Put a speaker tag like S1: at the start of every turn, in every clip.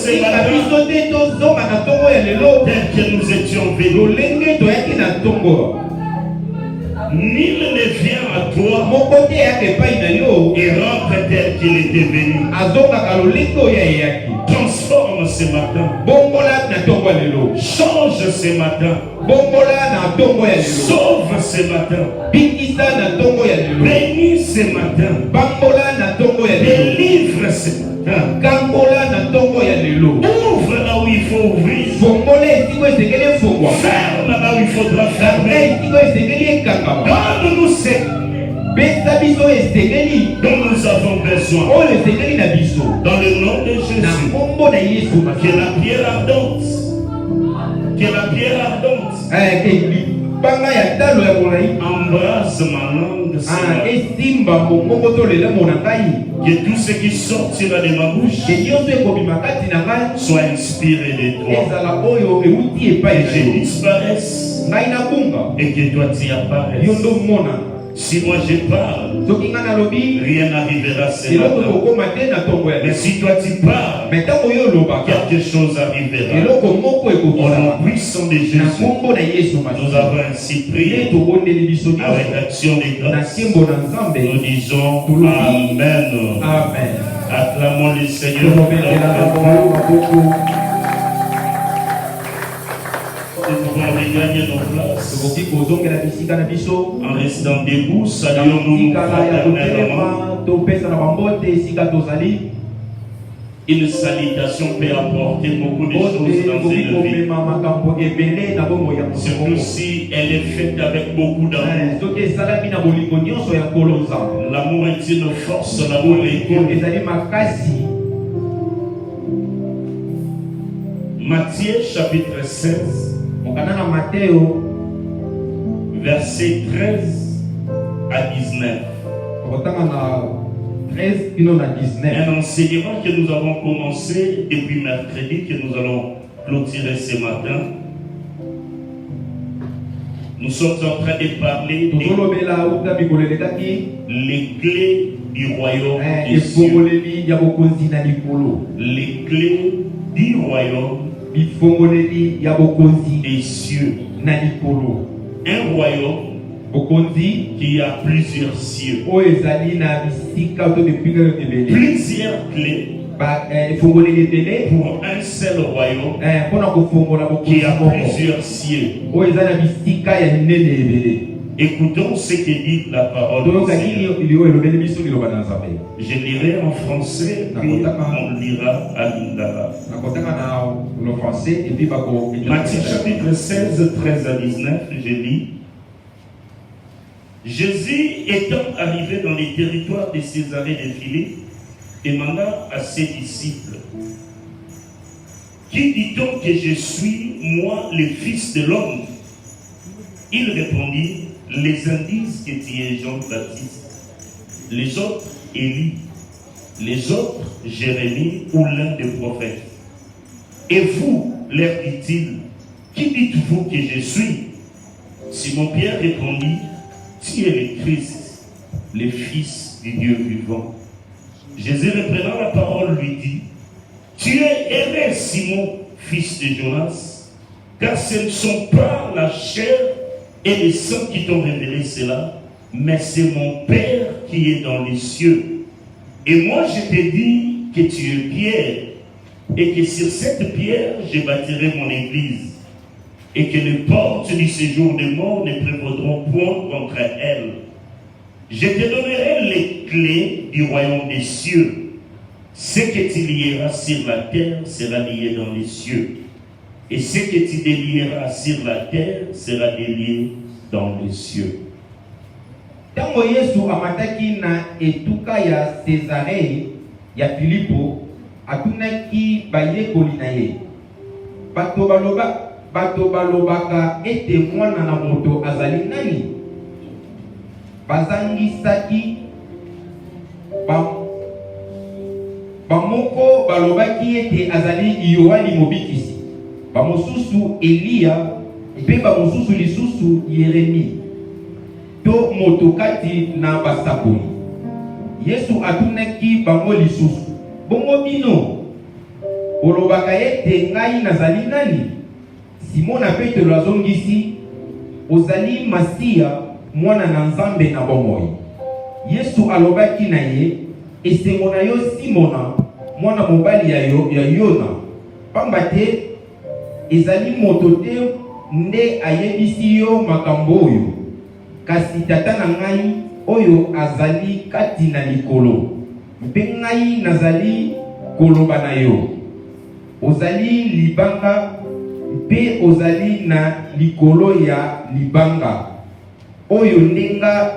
S1: ce matin, tel que nous étions venus. Nul ne vient à toi et rentre tel qu'il était venu. Transforme ce matin. Change ce matin. Sauve ce matin. Bénis ce matin. Délivre ce matin. Ouvre là où il faut ouvrir. Ferme là où il faudra fermer. Donne-nous ce dont nous avons besoin. Dans le nom de Jésus. Que la pierre ardente. Que la pierre ardente. Embrasse ma langue. Que tout ce qui sortira de ma bouche soit inspiré de toi. Que je disparaisse et que toi tu apparaisses. Si moi je parle, rien n'arrivera ce matin. Mais si toi tu parles, quelque chose arrivera. Au nom puissant de Jésus, nous avons ainsi prié avec action de grâce. Nous disons Amen. Acclamons le Seigneur. Nous pouvons regagner nos places. En restant debout, saluons-nous fraternellement. Une salutation peut apporter beaucoup de choses dans une vie. Surtout si elle est faite avec beaucoup d'amour. L'amour est une force, l'amour est une. Matthieu chapitre 16. Verset 13 à 19. Un enseignement que nous avons commencé depuis mercredi, que nous allons clôturer ce matin. Nous sommes en train de parler les clés du royaume des cieux. Les clés du royaume des cieux. Un royaume qui a plusieurs cieux. Plusieurs clés pour un seul royaume qui a plusieurs cieux. Écoutons ce que dit la parole du Seigneur. Je lirai en français, puis on lira à l'ingala. Matthieu chapitre 16, 13 à 19, je lis. Jésus étant arrivé dans les territoires de Césarée de Philippe, demanda à ses disciples: Qui dit-on que je suis, moi, le Fils de l'homme? Il répondit: Les uns disent que tu es Jean-Baptiste, les autres Élie, les autres Jérémie ou l'un des prophètes. Et vous, leur dit-il, qui dites-vous que je suis? Simon-Pierre répondit: Tu es le Christ, le Fils du Dieu vivant. Jésus reprenant la parole lui dit: Tu es heureux, Simon, fils de Jonas, car ce ne sont pas la chair et le sang qui t'ont révélé cela, mais c'est mon Père qui est dans les cieux. Et moi je te dis que tu es Pierre, et que sur cette pierre je bâtirai mon église, et que les portes du séjour des morts ne prévaudront point contre elle. Je te donnerai les clés du royaume des cieux. Ce que tu lieras sur la terre sera lié dans les cieux. Et ce que tu délieras sur la terre sera délié dans les cieux.
S2: Tango Yesu amataki na etuka ya Césarée ya Filipo, atunaki bayekoli na ye. Bato balobaka ete mwana na moto azali nani? Bazangisaki bamoko balobaki ete azali Yohani Mobikisi, bamosusu Elia, mpe bamosusu lisusu Yeremi, to motokati na basakoli. Yesu atunaki bango lisusu: Bongo bino olobaka ete ngai nazali nani? Simona Petro azongisi, ozali Masia, mwana na Nzambe na bomoi. Yesu alobaki na ye, esengo na yo Simona, mwana mobali ya Yona, pamba te ezali moto te nde ayebisi yo makambo oyo, kasi tata na ngai oyo azali kati na likolo. Mpe ngai nazali koloba na yo, ozali libanga mpe ozali na likolo ya libanga oyo ndenga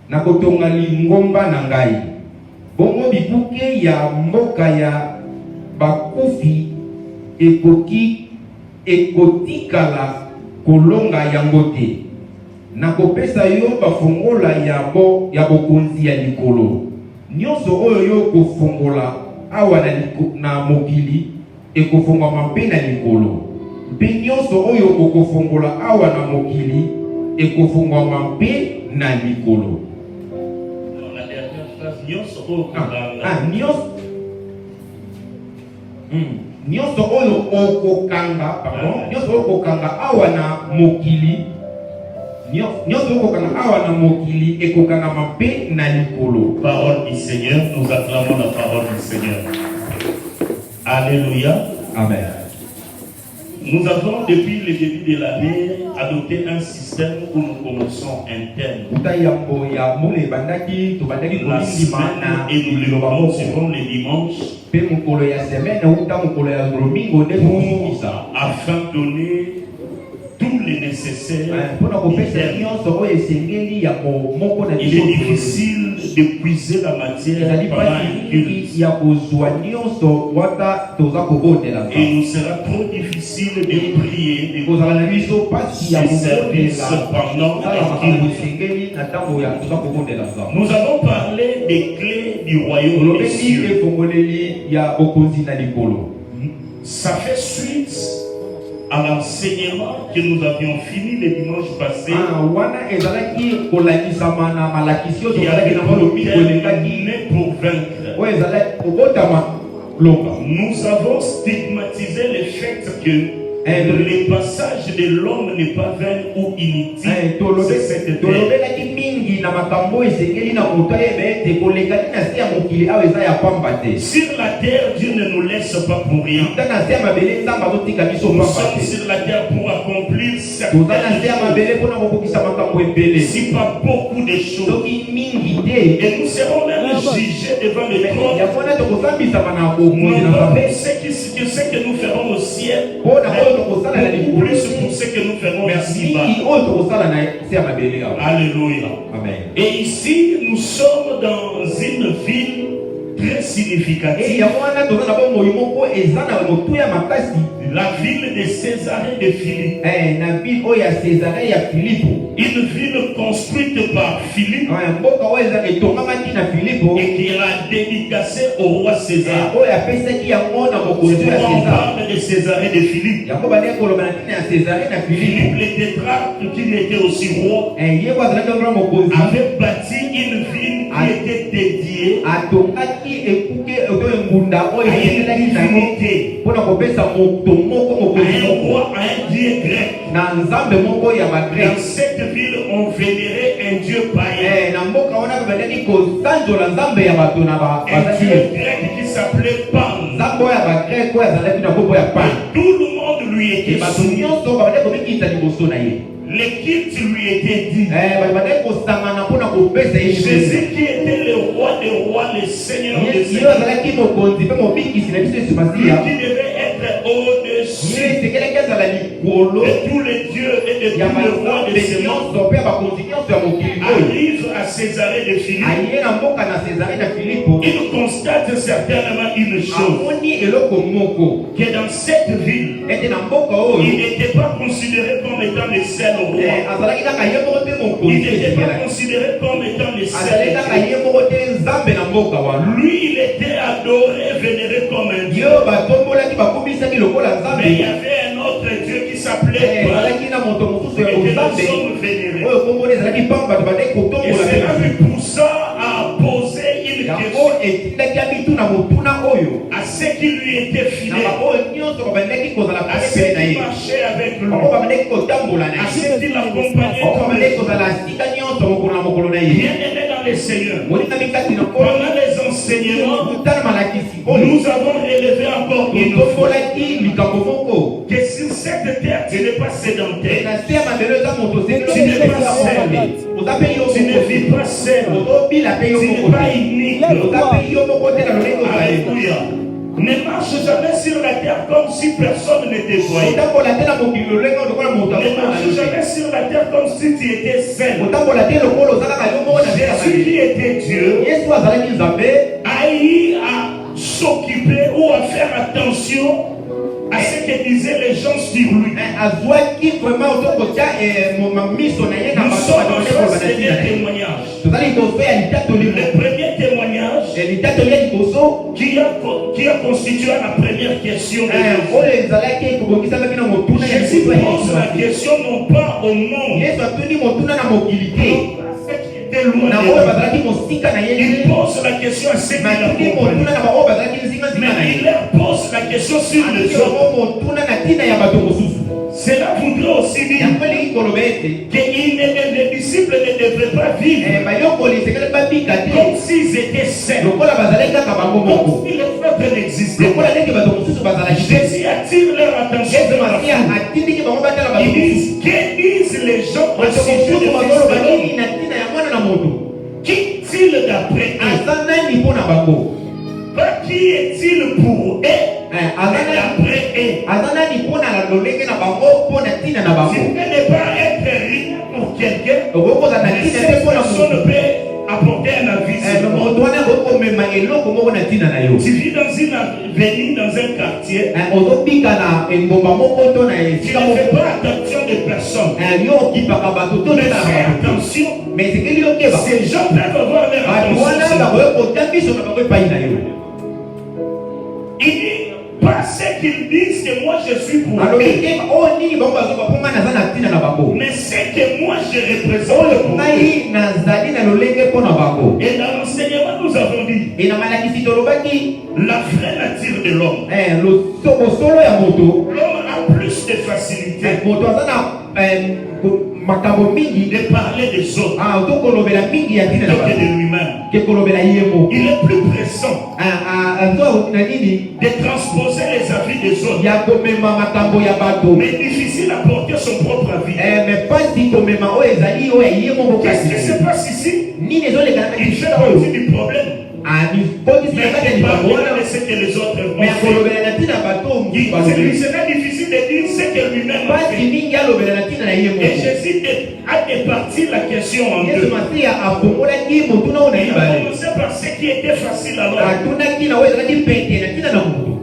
S2: nakotonga lingomba na ngai. Bongo bibuke ya mboka ya bakufi ekotikala kolonga yango te. Nakopesa yo bafongola ya bokonzi ya likolo. Nyonso oyo yo kofongola awa na mokili ekofongwama mpe na likolo. Mpe nyonso oyo okofongola awa na mokili ekofongwama mpe na likolo.
S1: La dernière phrase, nyonso oyo
S2: nyonso oyo okokanga awa na mokili, nyonso oyo okokanga awa na mokili ekokangama mpe na likolo.
S1: Parole du Seigneur, nous acclamons la parole du Seigneur. Alléluia.
S2: Amen.
S1: Nous avons depuis le début de l'année adopté un système où nous commençons un thème. La semaine et nous le levons suivant les dimanches afin de donner tout le nécessaire. Il est difficile d'épuiser la matière pendant un culte. Et il nous sera trop difficile de prier, de ce service pendant un culte. Nous avons parlé des clés du royaume des cieux. Ça fait suite à l'enseignement que nous avions fini le dimanche passé. Qui avait né pour vaincre. Nous avons stigmatisé le fait que le passage de l'homme n'est pas vain ou inutile. C'est cette terre. Sur la terre, Dieu ne nous laisse pas pour rien. Nous sommes sur la terre pour accomplir certaines choses. Si pas beaucoup de choses. Et nous serons même jugés devant le trône. Ce que nous ferons au ciel, beaucoup plus pour ce que nous ferons ici-bas. Alléluia.
S2: Amen.
S1: Et ici, nous sommes dans une ville très significative. La ville de Césarée de Philippe. Une ville construite par Philippe et qui l'a dédicacée au roi César. On parle de Césarée de Philippe. Philippe le tétrarque, qui était aussi roi, avait bâti une ville qui était dédiée à une divinité, à un roi, à un dieu grec. Dans cette ville, on vénérait un dieu païen, un dieu grec qui s'appelait Pan. Tout le monde lui était soumis. Le culte lui était dit. Jésus qui était le roi des rois, le Seigneur des seigneurs, lui qui devait être au-dessus de tous les dieux et de tous les rois des seigneurs, arrive à Césarée de Philippe. Il constate certainement une chose, que dans cette ville, il n'était pas considéré comme étant le seul roi. Il n'était pas considéré comme étant le seul. Lui, il était adoré, vénéré comme un dieu. Mais il y avait un autre dieu qui s'appelait Pan, et que nous sommes vénérés. Et cela lui poussa à poser une question. à ceux qui lui étaient fidèles, à ceux qui marchaient avec lui, à ceux qui l'accompagnaient tous les jours. Bien-aimés dans les Seigneurs, pendant les enseignements, nous avons relevé encore une fois que sur cette terre, tu n'es pas sédentaire, tu n'es pas seul, tu ne vis pas seul, tu n'es pas unique. Alléluia. Ne marche jamais sur la terre comme si personne ne te voyait. Ne marche jamais sur la terre comme si tu étais seul. Jésus qui était Dieu a eu à s'occuper ou à faire attention à ce que disaient les gens sur lui. Nous sommes en face des témoignages. Le premier témoignage qui a constitué la première question de Jésus pose la question non pas au monde, il pose la question à ceux qui l'accompagnent, mais il leur pose la question sur les autres. Cela voudrait aussi dire que les disciples ne devraient pas vivre comme s'ils étaient seuls, comme si les autres n'existaient pas. Jésus attire leur attention de la foule. Ils disent, que disent les gens au sujet de qui est-il d'après eux? Pas qui est-il pour eux, mais d'après eux. Tu ne peux pas être rien pour quelqu'un, mais cette personne peut apporter un avis. Tu vis dans une avenue, dans un quartier, tu ne fais pas attention de personne, mais fais attention. Ces gens peuvent avoir leur attention. Il dit pas ce qu'ils disent que moi je suis pour eux, mais ce que moi je représente pour eux. Et dans l'enseignement nous avons dit la vraie nature de l'homme. L'homme a plus de facilité de parler des autres que de lui-même. Il est plus pressant de transposer les avis des autres, mais difficile à porter son propre avis. Qu'est-ce qui se passe ici? Il fait partie du problème. Mais il parle de ce que les autres vont faire. C'est très difficile de dire ce que lui-même a fait. Et Jésus a départi la question en deux. Il a commencé par ce qui était facile alors.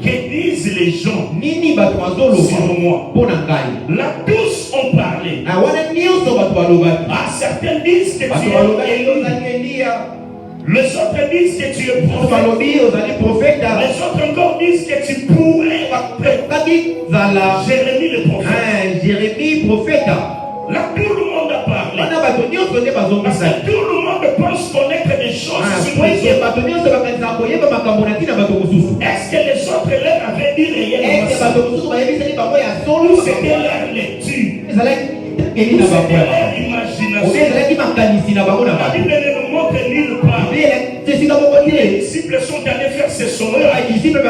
S1: Que disent les gens sur moi? Là, tous ont parlé. Certains disent que tu es Élie. Les autres disent que tu es prophète. Les autres encore disent que tu pourrais être Jérémie le prophète. Là, tout le monde a parlé. Parce que tout le monde pense connaître des choses sur les autres. Est-ce que les autres leur avaient dit réellement ça? C'était leur lecture. C'était leur imagination. La Bible ne nous montre nulle part. Les disciples sont allés faire ce sondage. Ils n'ont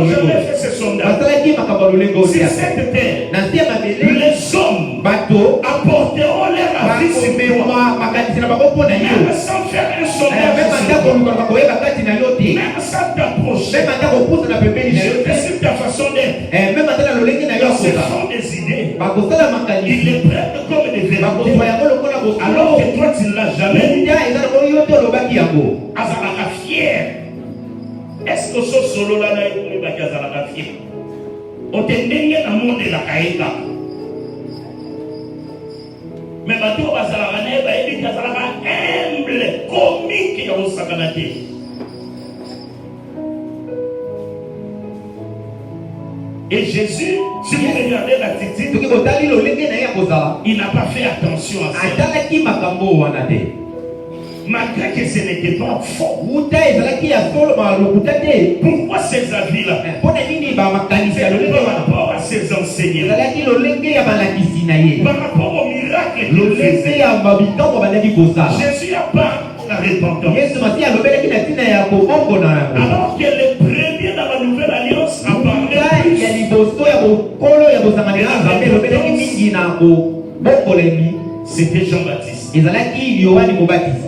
S1: jamais fait ce sondage. Sur cette terre, les hommes apporteront leur avis sur toi, même sans faire un sondage, même sans t'approcher, juste sur ta façon d'être. Dans ce sont des idées. Ils les prennent comme des vérités, alors que toi tu ne l'as jamais dit. Azalaka fier. Est-ce que ce solo là est azalaka fier? On te dénie dans le monde de la caïda. Mais bateau azalaka ne ba ebi azalaka humble, comique ya osakanate. Et Jésus, si vous regardez l'attitude, il n'a pas fait attention à ça. malgré que ce n'était pas faux.
S2: Uta ezalaki ya solo malokuta te.
S1: Pourquoi ces avis-là?
S2: Mpona nini bamakanisi ya lolenge
S1: Par
S2: wana?
S1: rapport à ces enseignements,
S2: Ezalaki lolenge ya balakisi na ye.
S1: par rapport au miracle qu'il
S2: Lolenge
S1: faisait.
S2: ya babikambo bandaki kosala.
S1: Jésus a parlé de la repentance.
S2: Yesu masi alobelaki na ntina ya kobongona yango.
S1: Alors que les premiers dans la nouvelle alliance a parlé
S2: Uta ya
S1: plus.
S2: liboso ya bokolo ya bozangani na Nzambe elobelaki mingi na kobongolemi.
S1: C'était Jean-Baptiste.
S2: Ezalaki Yohani Mobatisi.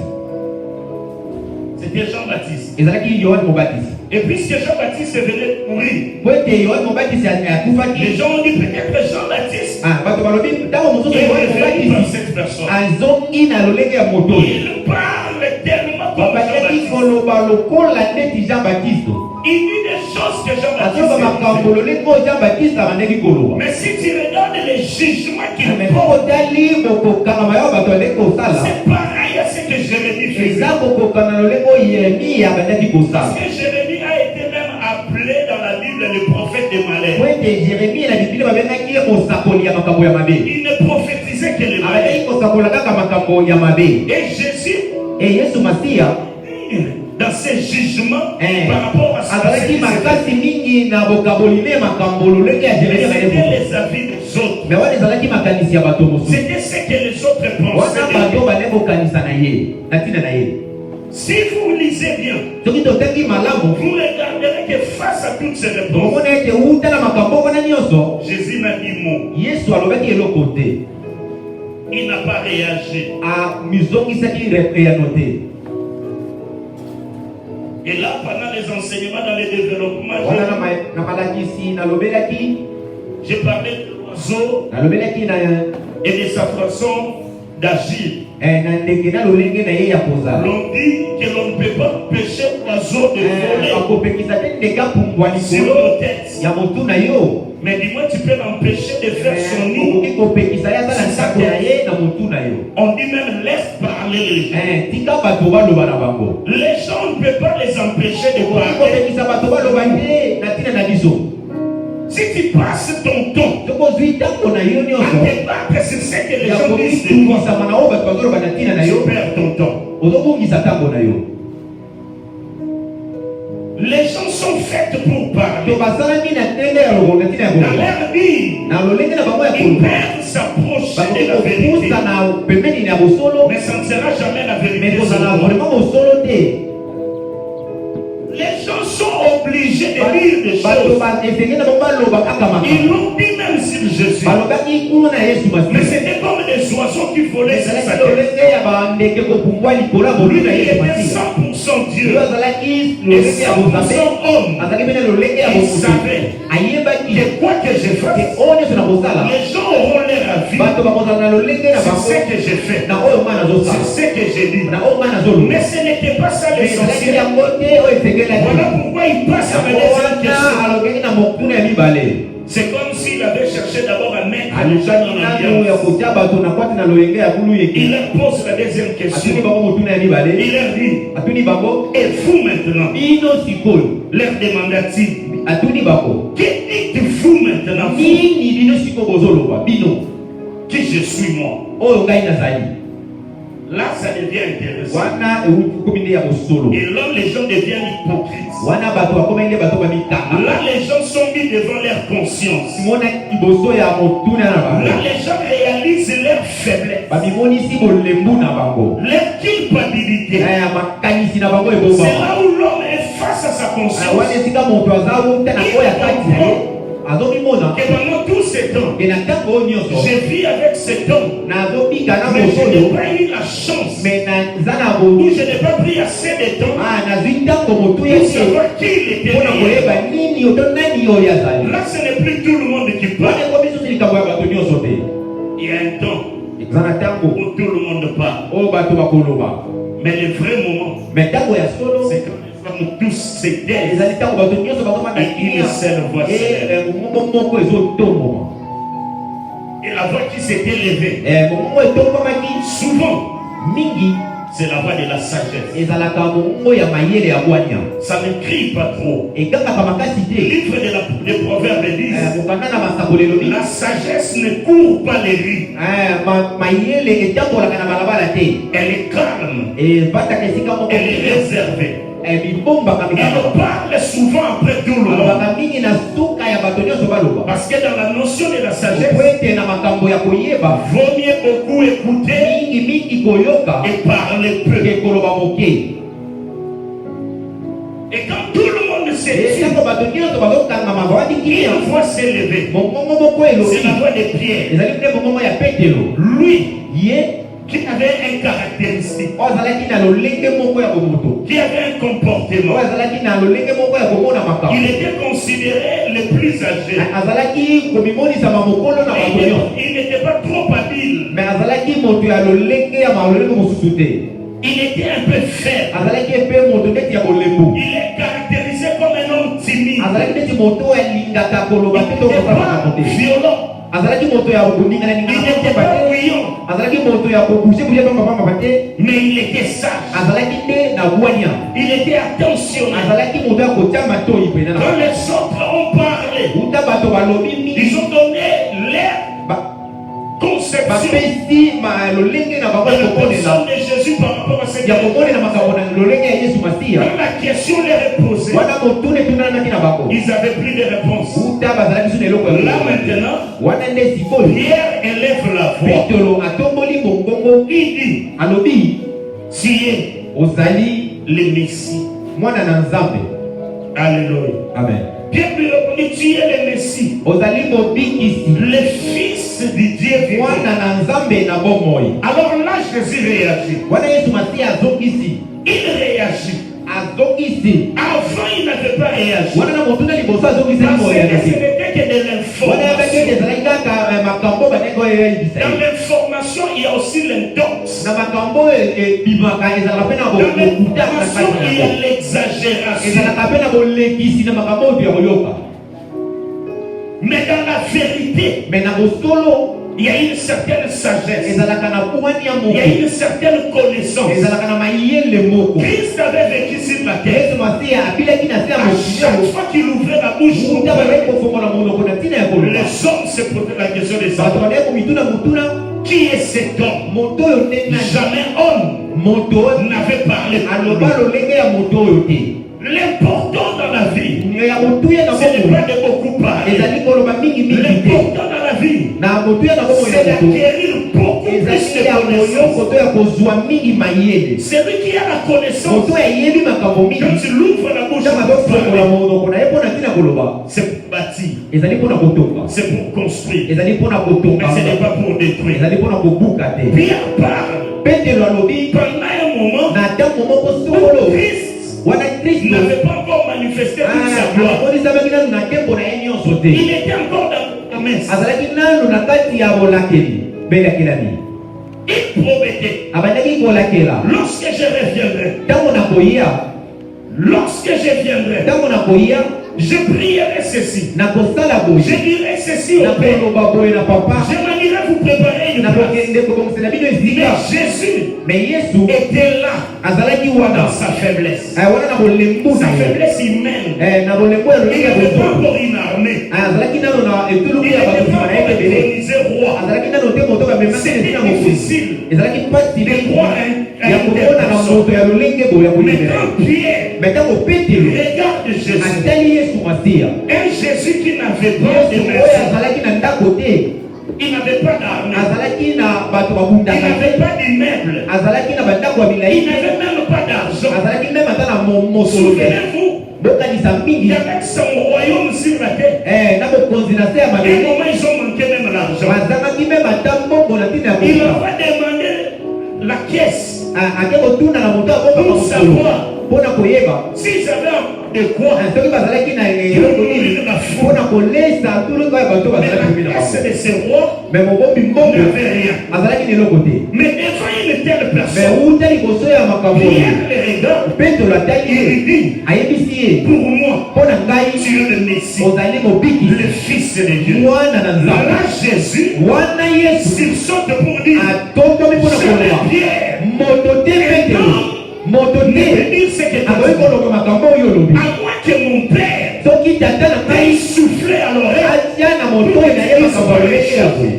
S1: C'était Jean-Baptiste.
S2: Ezalaki Yohani Mobatisi.
S1: Et puisque Jean-Baptiste venait de mourir,
S2: Po ete Yohani Mobatisi akufaki.
S1: les gens ont dit peut-être Jean-Baptiste
S2: Bato balobi ntango mosusu
S1: est
S2: Yohani
S1: revenu par
S2: Mobatisi
S1: cette personne.
S2: azongi na lolenge ya moto.
S1: Il parle tellement comme
S2: Babakaki
S1: Jean-Baptiste.
S2: koloba lokola neti Jean-Baptiste.
S1: Il dit des choses que
S2: Azoba
S1: Jean-Baptiste
S2: makambo
S1: disait.
S2: lolenge oyo Jean-Baptiste abandaki koloba.
S1: Mais si tu regardes les jugements qu'il
S2: Mais
S1: porte,
S2: okotali kokokana mayo bato bandaki kosala.
S1: c'est pareil à ce que Jérémie faisait.
S2: Eza kokokana lolenge oyo Yeremia abandaki
S1: Parce
S2: kosala.
S1: que Jérémie a été même appelé dans la Bible le prophète des malheurs.
S2: Po ete Yeremia na Biblia babengaki ye mosakoli ya makambo ya mabe.
S1: Il ne prophétisait que les malheurs.
S2: Abandaki kosakola kaka makambo ya mabe.
S1: Et Jésus,
S2: Yesu Masiya
S1: dans ses jugements par rapport à ce
S2: azalaki
S1: qui
S2: makasi mingi na bokaboli ne makambo lolenge ya Yeremia
S1: c'était
S2: bayeko.
S1: les avis des autres.
S2: Mais wana ezalaki makanisi ya bato mosusu.
S1: C'était ce que les autres
S2: Wana
S1: pensaient.
S2: bato bane kokanisa na ye na ntina na ye.
S1: Si vous lisez bien,
S2: Soki totangi malamu
S1: vous regarderez que face à toutes ces réponses,
S2: tomona ete utala makambo wana nyonso
S1: Jésus n'a dit mot.
S2: Yesu alobaki eloko te.
S1: Il n'a pas réagi.
S2: Amizongisaki repeyano te.
S1: Et là, pendant les enseignements dans le développement,
S2: Wana na malakisi nalobelaki
S1: j'ai parlé de l'oiseau
S2: nalobelaki na
S1: et de sa façon d'agir.
S2: na ndenge na lolenge na ye ya kozala.
S1: L'on dit que l'on ne peut pas empêcher l'oiseau de voler
S2: Akopekisa te ndenge apumbwa
S1: sur
S2: likolo
S1: nos têtes.
S2: ya motu na yo.
S1: Mais dis-moi, tu peux l'empêcher de faire son nid.
S2: Okoki kopekisa ye azala ndako na ye na motu na yo.
S1: On dit même laisse parler les gens.
S2: Tika bato baloba na bango.
S1: Les gens ne peuvent pas les empêcher de
S2: Okoki
S1: parler.
S2: kopekisa bato baloba te na ntina na biso.
S1: Si tu passes ton temps
S2: Tokozwi ntango na yo
S1: à
S2: nyonso
S1: te battre sur ce que les
S2: ya
S1: gens disent de toi,
S2: kokitungisa na oyo bato bazoloba na ntina na
S1: tu
S2: yo,
S1: perds ton temps.
S2: ozobungisa ntango na yo.
S1: Les gens sont faits pour parler.
S2: To basalami na ndenge ya longo na ntina ya
S1: Dans
S2: koloba.
S1: leur vie,
S2: Na lolenge na bango ya
S1: ils
S2: koloba.
S1: peuvent s'approcher
S2: Bakoki
S1: de la vérité.
S2: kopusa na pembeni na bosolo,
S1: Mais ça ne sera jamais la
S2: mais
S1: vérité.
S2: kozala
S1: sur toi.
S2: vraiment bosolo te.
S1: Les gens sont obligés de dire des
S2: Bato
S1: choses.
S2: esenge na bango baloba kaka
S1: Ils
S2: makambo.
S1: l'ont dit même sur Jésus.
S2: Balobaki kuna na Yesu
S1: Mais
S2: Masiya.
S1: c'était comme des oiseaux qui volaient sur sa
S2: Ezalaki
S1: tête.
S2: lolenge ya bandeke kopumbwa likolo ya
S1: Lui,
S2: motu na
S1: il
S2: Yesu
S1: était
S2: Masiya.
S1: 100% Dieu.
S2: Yo azalaki
S1: Et
S2: lolenge ya
S1: 100%
S2: bozambe.
S1: homme.
S2: Azalaki mpe na lolenge ya
S1: Il
S2: bomoto.
S1: savait
S2: Ayebaki
S1: que quoi que je
S2: te
S1: fasse,
S2: oyo nyonso na kosala
S1: les gens auront leur avis
S2: bato bakozala na lolenge na
S1: sur
S2: bango
S1: ce que j'ai fait,
S2: na oyo nga
S1: sur
S2: nazosala
S1: ce que j'ai dit.
S2: na oyo nga nazoloba.
S1: Mais ce n'était pas ça
S2: Mais ezalaki
S1: l'essentiel.
S2: yango te oyo esengelaki.
S1: Voilà pourquoi il passe à la
S2: Yango
S1: deuxième
S2: wana
S1: question.
S2: alobaki na mokuna ya mibale.
S1: C'est comme s'il avait cherché d'abord à mettre les gens
S2: alukaki
S1: dans
S2: nano ya
S1: l'ambiance.
S2: kotia bato na kwati na loyenge ya kulu
S1: Il
S2: yeke.
S1: leur pose la deuxième
S2: Atuni
S1: question.
S2: bango motuna ya mibale.
S1: Il leur dit,
S2: Atuni bango
S1: et vous maintenant,
S2: bino sikoyo.
S1: leur demanda-t-il,
S2: Atuni bango
S1: que dites-vous maintenant, vous,
S2: nini bino sikoyo bozoloba bino
S1: qui je suis moi?
S2: oyo ngai nazali.
S1: Là, ça devient intéressant.
S2: Wana ekomi nde ya bosolo.
S1: Et là, les gens deviennent hypocrites.
S2: Wana bato bakomi nde bato bamitanga.
S1: Là, les gens sont mis devant leur conscience.
S2: simona liboso ya motuna na
S1: Là,
S2: bango.
S1: les gens réalisent leur faiblesse,
S2: Babimonisi bolembu na bango.
S1: leur culpabilité.
S2: Makanisi na bango
S1: C'est
S2: ebomba.
S1: là où l'homme est face à sa
S2: Wana
S1: conscience.
S2: esika moto aza wuta na oyo ya kati na ye azomimona
S1: Que pendant tout ce temps,
S2: ke na ntango oyo nyonso
S1: je vis avec cet homme,
S2: nazobika na
S1: mais je
S2: moto
S1: n'ai
S2: oyo
S1: pas eu la chance,
S2: me naza na
S1: ou
S2: bo
S1: je n'ai pas pris assez de temps
S2: nazwi ntango moto
S1: pour
S2: yeke
S1: savoir qui il était.
S2: mpona koyeba nini oto nani oyo azali.
S1: Là, ce n'est plus tout le monde qui parle.
S2: wana ekomi susu likambo ya bato nyonso te.
S1: Il y a un temps
S2: eza na ntango
S1: où tout le monde parle.
S2: oyo bato bakoloba,
S1: Mais le vrai moment,
S2: me ntango ya solo
S1: c'est quand les femmes tous se taisent.
S2: ezali ntango bato nyonso bazomaka
S1: Et une seule voix s'élève.
S2: moko ezotomboma.
S1: Et la voix qui s'est élevée,
S2: mongongo etombamaki
S1: souvent,
S2: mingi
S1: c'est la voix de la sagesse.
S2: ezalaka mongongo ya mayele ya bwania
S1: Ça ne crie pas trop.
S2: ekangaka makasi
S1: Le
S2: te.
S1: livre des Proverbes dit, La sagesse ne court pas les rues. Elle est calme. Elle est réservée. Elle parle souvent après tout le monde. Parce que dans la notion de la sagesse, vaut mieux beaucoup écouter et parler peu. Et quand tout le monde se tue, une voix s'est levée. C'est la voix de Pierre. Lui, qui avait un caractéristique, qui avait un comportement, il était considéré le plus âgé. Il n'était pas trop habile. Il était un peu faible. Il est caractérisé comme un homme timide. Il n'était pas violent. Il n'était pas bouillant. Mais il était sage. Il était attentionné. Quand les autres ont parlé, ils ont donné leur conception de Jésus par rapport à ce qu'il a. Quand la question leur est posée, ils avaient plus de réponse. Là maintenant, Pierre élève la voix. Il dit, tu es le Messie. Alléluia.
S2: Amen.
S1: Pierre lui répondit, tu es le Messie, le Fils du Dieu vivant. Alors là, Jésus réagit. Il réagit. Avant, il n'avait pas réagi. Parce que ce n'était que de l'information. Dans l'information, il y a aussi l'intox. Dans l'information, il y a l'exagération. Mais dans la vérité, il y a une certaine sagesse. Il y a une certaine connaissance. Christ avait vécu sur la terre. À chaque fois qu'il ouvrait la bouche, les hommes se posaient la question de savoir qui est cet homme. Jamais homme n'avait parlé pour lui. L'important dans la vie, ce n'est pas de beaucoup parler. L'important dans la vie, c'est d'acquérir beaucoup plus de connaissances. Celui qui a la connaissance, quand il ouvre la bouche, c'est pour bâtir, c'est pour construire, mais ce n'est pas pour détruire. Pierre parle pendant un moment où Christ n'avait pas encore manifesté toute sa gloire. Il était encore dans la promesse. Il promettait, lorsque je reviendrai, je prierai ceci, je dirai ceci au Père, je m'en irai vous préparer une place. Mais Jésus était là dans sa faiblesse. Sa faiblesse humaine. Il n'avait pas encore une armée. Il n'avait pas encore colonisé roi. C'était difficile de croire un Mais quand Pierre regarde Jésus, un Jésus qui n'avait pas de maison, il n'avait pas d'armée, il n'avait pas d'immeuble, il n'avait même pas d'argent. Souvenez-vous, il y avait son royaume sur la terre. Et à un moment, ils ont manqué même l'argent. Il leur a demandé la caisse pour savoir s'ils avaient de quoi nourrir la foule. Mais la caisse de ces rois n'avait rien. Mais devant une telle personne, Pierre les regarde, il dit, pour moi, tu es le Messie, le Fils de Dieu. Là, Jésus, s'il saute pour dire, je suis Pierre, ne peut dire ce que tu as dit. À moins que mon père t'ait soufflé à l'oreille
S2: moto na yeye kabalolekela boye.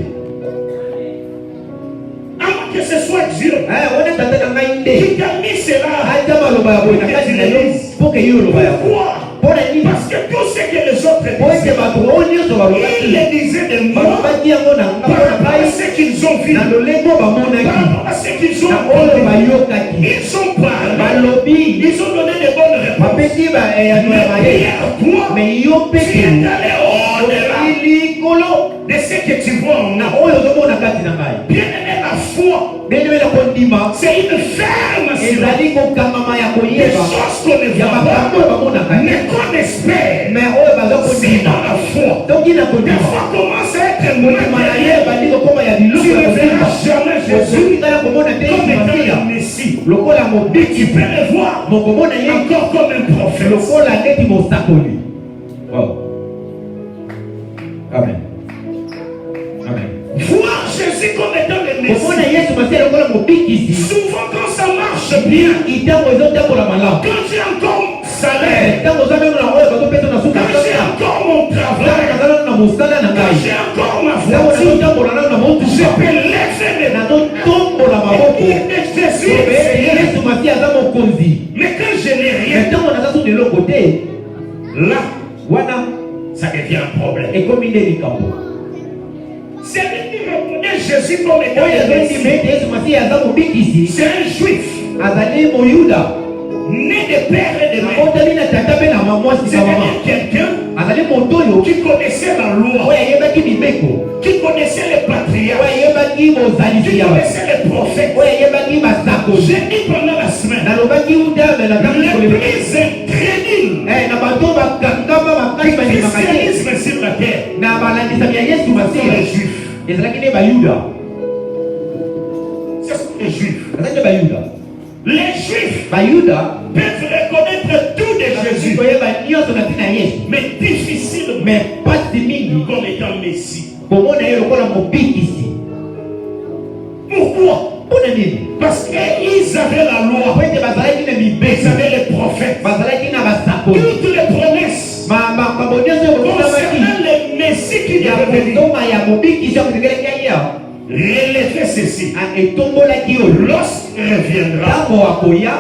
S1: Avant que ce soit Dieu
S2: Wana tata na ngai nde.
S1: qui t'a mis cela.
S2: Acha maloba ya boye na kati na yo. Poke yo loba ya boye.
S1: Pourquoi?
S2: Pona nini?
S1: Parce que tout ce que les autres
S2: Poke
S1: disaient,
S2: bato onyoso balobaki.
S1: ils le disaient de moi
S2: Balobaki yango na
S1: par
S2: ngapona
S1: rapport à
S2: ngai.
S1: ce qu'ils ont vu,
S2: Na lolengo
S1: par
S2: bamonaki.
S1: rapport à ce qu'ils ont
S2: Na oyo
S1: entendu.
S2: bayokaki.
S1: Ils ont parlé,
S2: Balobi.
S1: ils ont donné de bonnes réponses.
S2: Bapesi ba ya
S1: Mais
S2: maye.
S1: Pierre, toi,
S2: Mais yo
S1: tu es
S2: peke.
S1: allé au-delà
S2: Likolo.
S1: de ce que tu vois en
S2: Na
S1: nous.
S2: oyo ozomona kati na ngai.
S1: Bien-aimé, la foi,
S2: Bendemela kondima.
S1: c'est une ferme assurance.
S2: Ezali kokangama ya
S1: Des
S2: koyeba.
S1: choses qu'on ne
S2: Ya
S1: voit
S2: makambo
S1: pas,
S2: oyo bamonaka.
S1: mais qu'on espère.
S2: Mais oyo baza
S1: C'est
S2: kondima.
S1: dans la foi.
S2: Soki na
S1: La
S2: kondima.
S1: foi commence à être
S2: Kondima na ye
S1: matérielle.
S2: bandi kokoma ya
S1: Tu
S2: biloko
S1: ne
S2: ya
S1: verras
S2: kosimba.
S1: jamais Jésus
S2: Okoki kala komona te
S1: comme étant
S2: Masiya.
S1: le Messie.
S2: Lokola
S1: Et tu
S2: mobiki.
S1: peux le voir
S2: Mokomona ye
S1: encore comme un prophète.
S2: lokola neti mosakoli. Wow. Amen. Amen.
S1: Voir Jésus comme étant le
S2: Komona
S1: Messie.
S2: Yesu Masiya lokola mobikisi.
S1: Souvent quand ça marche bien,
S2: Itango ezotambola malamu.
S1: quand j'ai encore salaire,
S2: Ntango oza nano na oyo bazopesa na suka
S1: quand j'ai
S2: kaka.
S1: encore mon
S2: Ntango
S1: travail,
S2: naza nano na mosala na
S1: quand
S2: ngai.
S1: j'ai encore ma
S2: Ntango
S1: voiture,
S2: nazotambola nano na
S1: je
S2: motuka.
S1: peux lever mes mains
S2: Nazotombola
S1: et
S2: maboko.
S1: dire que Jésus est Seigneur.
S2: Yesu Masiya aza mokonzi.
S1: Mais quand je n'ai
S2: Mais
S1: rien,
S2: ntango naza so de eloko te,
S1: là,
S2: wana
S1: ça devient un problème.
S2: ekomi nde likambo.
S1: C'est lui qui reconnaît Jésus comme étant
S2: Oyo
S1: le
S2: azondima
S1: Messie.
S2: ete Yesu Masiya aza mobikisi.
S1: C'est un juif,
S2: Azali moyuda.
S1: né de père et de mère.
S2: Akotami na tata mpe na mwasi na mama.
S1: C'est-à-dire quelqu'un
S2: Azali moto oyo
S1: qui connaissait la loi,
S2: oyo ayebaki mibeko.
S1: qui connaissait les
S2: Oyo
S1: patriarches,
S2: ayebaki bozalisi
S1: qui
S2: ya bato.
S1: connaissait les prophètes.
S2: Oyo ayebaki basakoli.
S1: J'ai dit pendant la semaine,
S2: Nalobaki utame na
S1: les
S2: ntango
S1: plus incrédules
S2: na bato bakangama makasi
S1: du
S2: bandimaka te
S1: christianisme sur la terre
S2: na balandisami ya Yesu
S1: sont
S2: Masiya
S1: les juifs.
S2: ezalaki nde bayuda.
S1: Ce sont les juifs.
S2: Ezalaki nde bayuda.
S1: Les juifs
S2: Bayuda
S1: peuvent reconnaître tout de Jésus,
S2: koyeba nyonso na ntina Yesu.
S1: mais difficilement
S2: Mais pasi mingi
S1: comme étant Messie.
S2: komona ye lokola mobikisi.
S1: Pourquoi?
S2: Mpona nini?
S1: Parce qu'ils avaient la loi,
S2: Po ete bazalaki na
S1: ils
S2: mibeko,
S1: avaient les prophètes,
S2: bazalaki na basakoli.
S1: toutes les promesses
S2: Makambo nyonso oyo bokotamaki
S1: concernant le Messie qui
S2: ya
S1: devait venir.
S2: kotonga ya mobikisi oyo kotegelaki aya
S1: Relevez ceci.
S2: etombolaki oyo.
S1: Lorsqu'il reviendra,
S2: Ntango akoya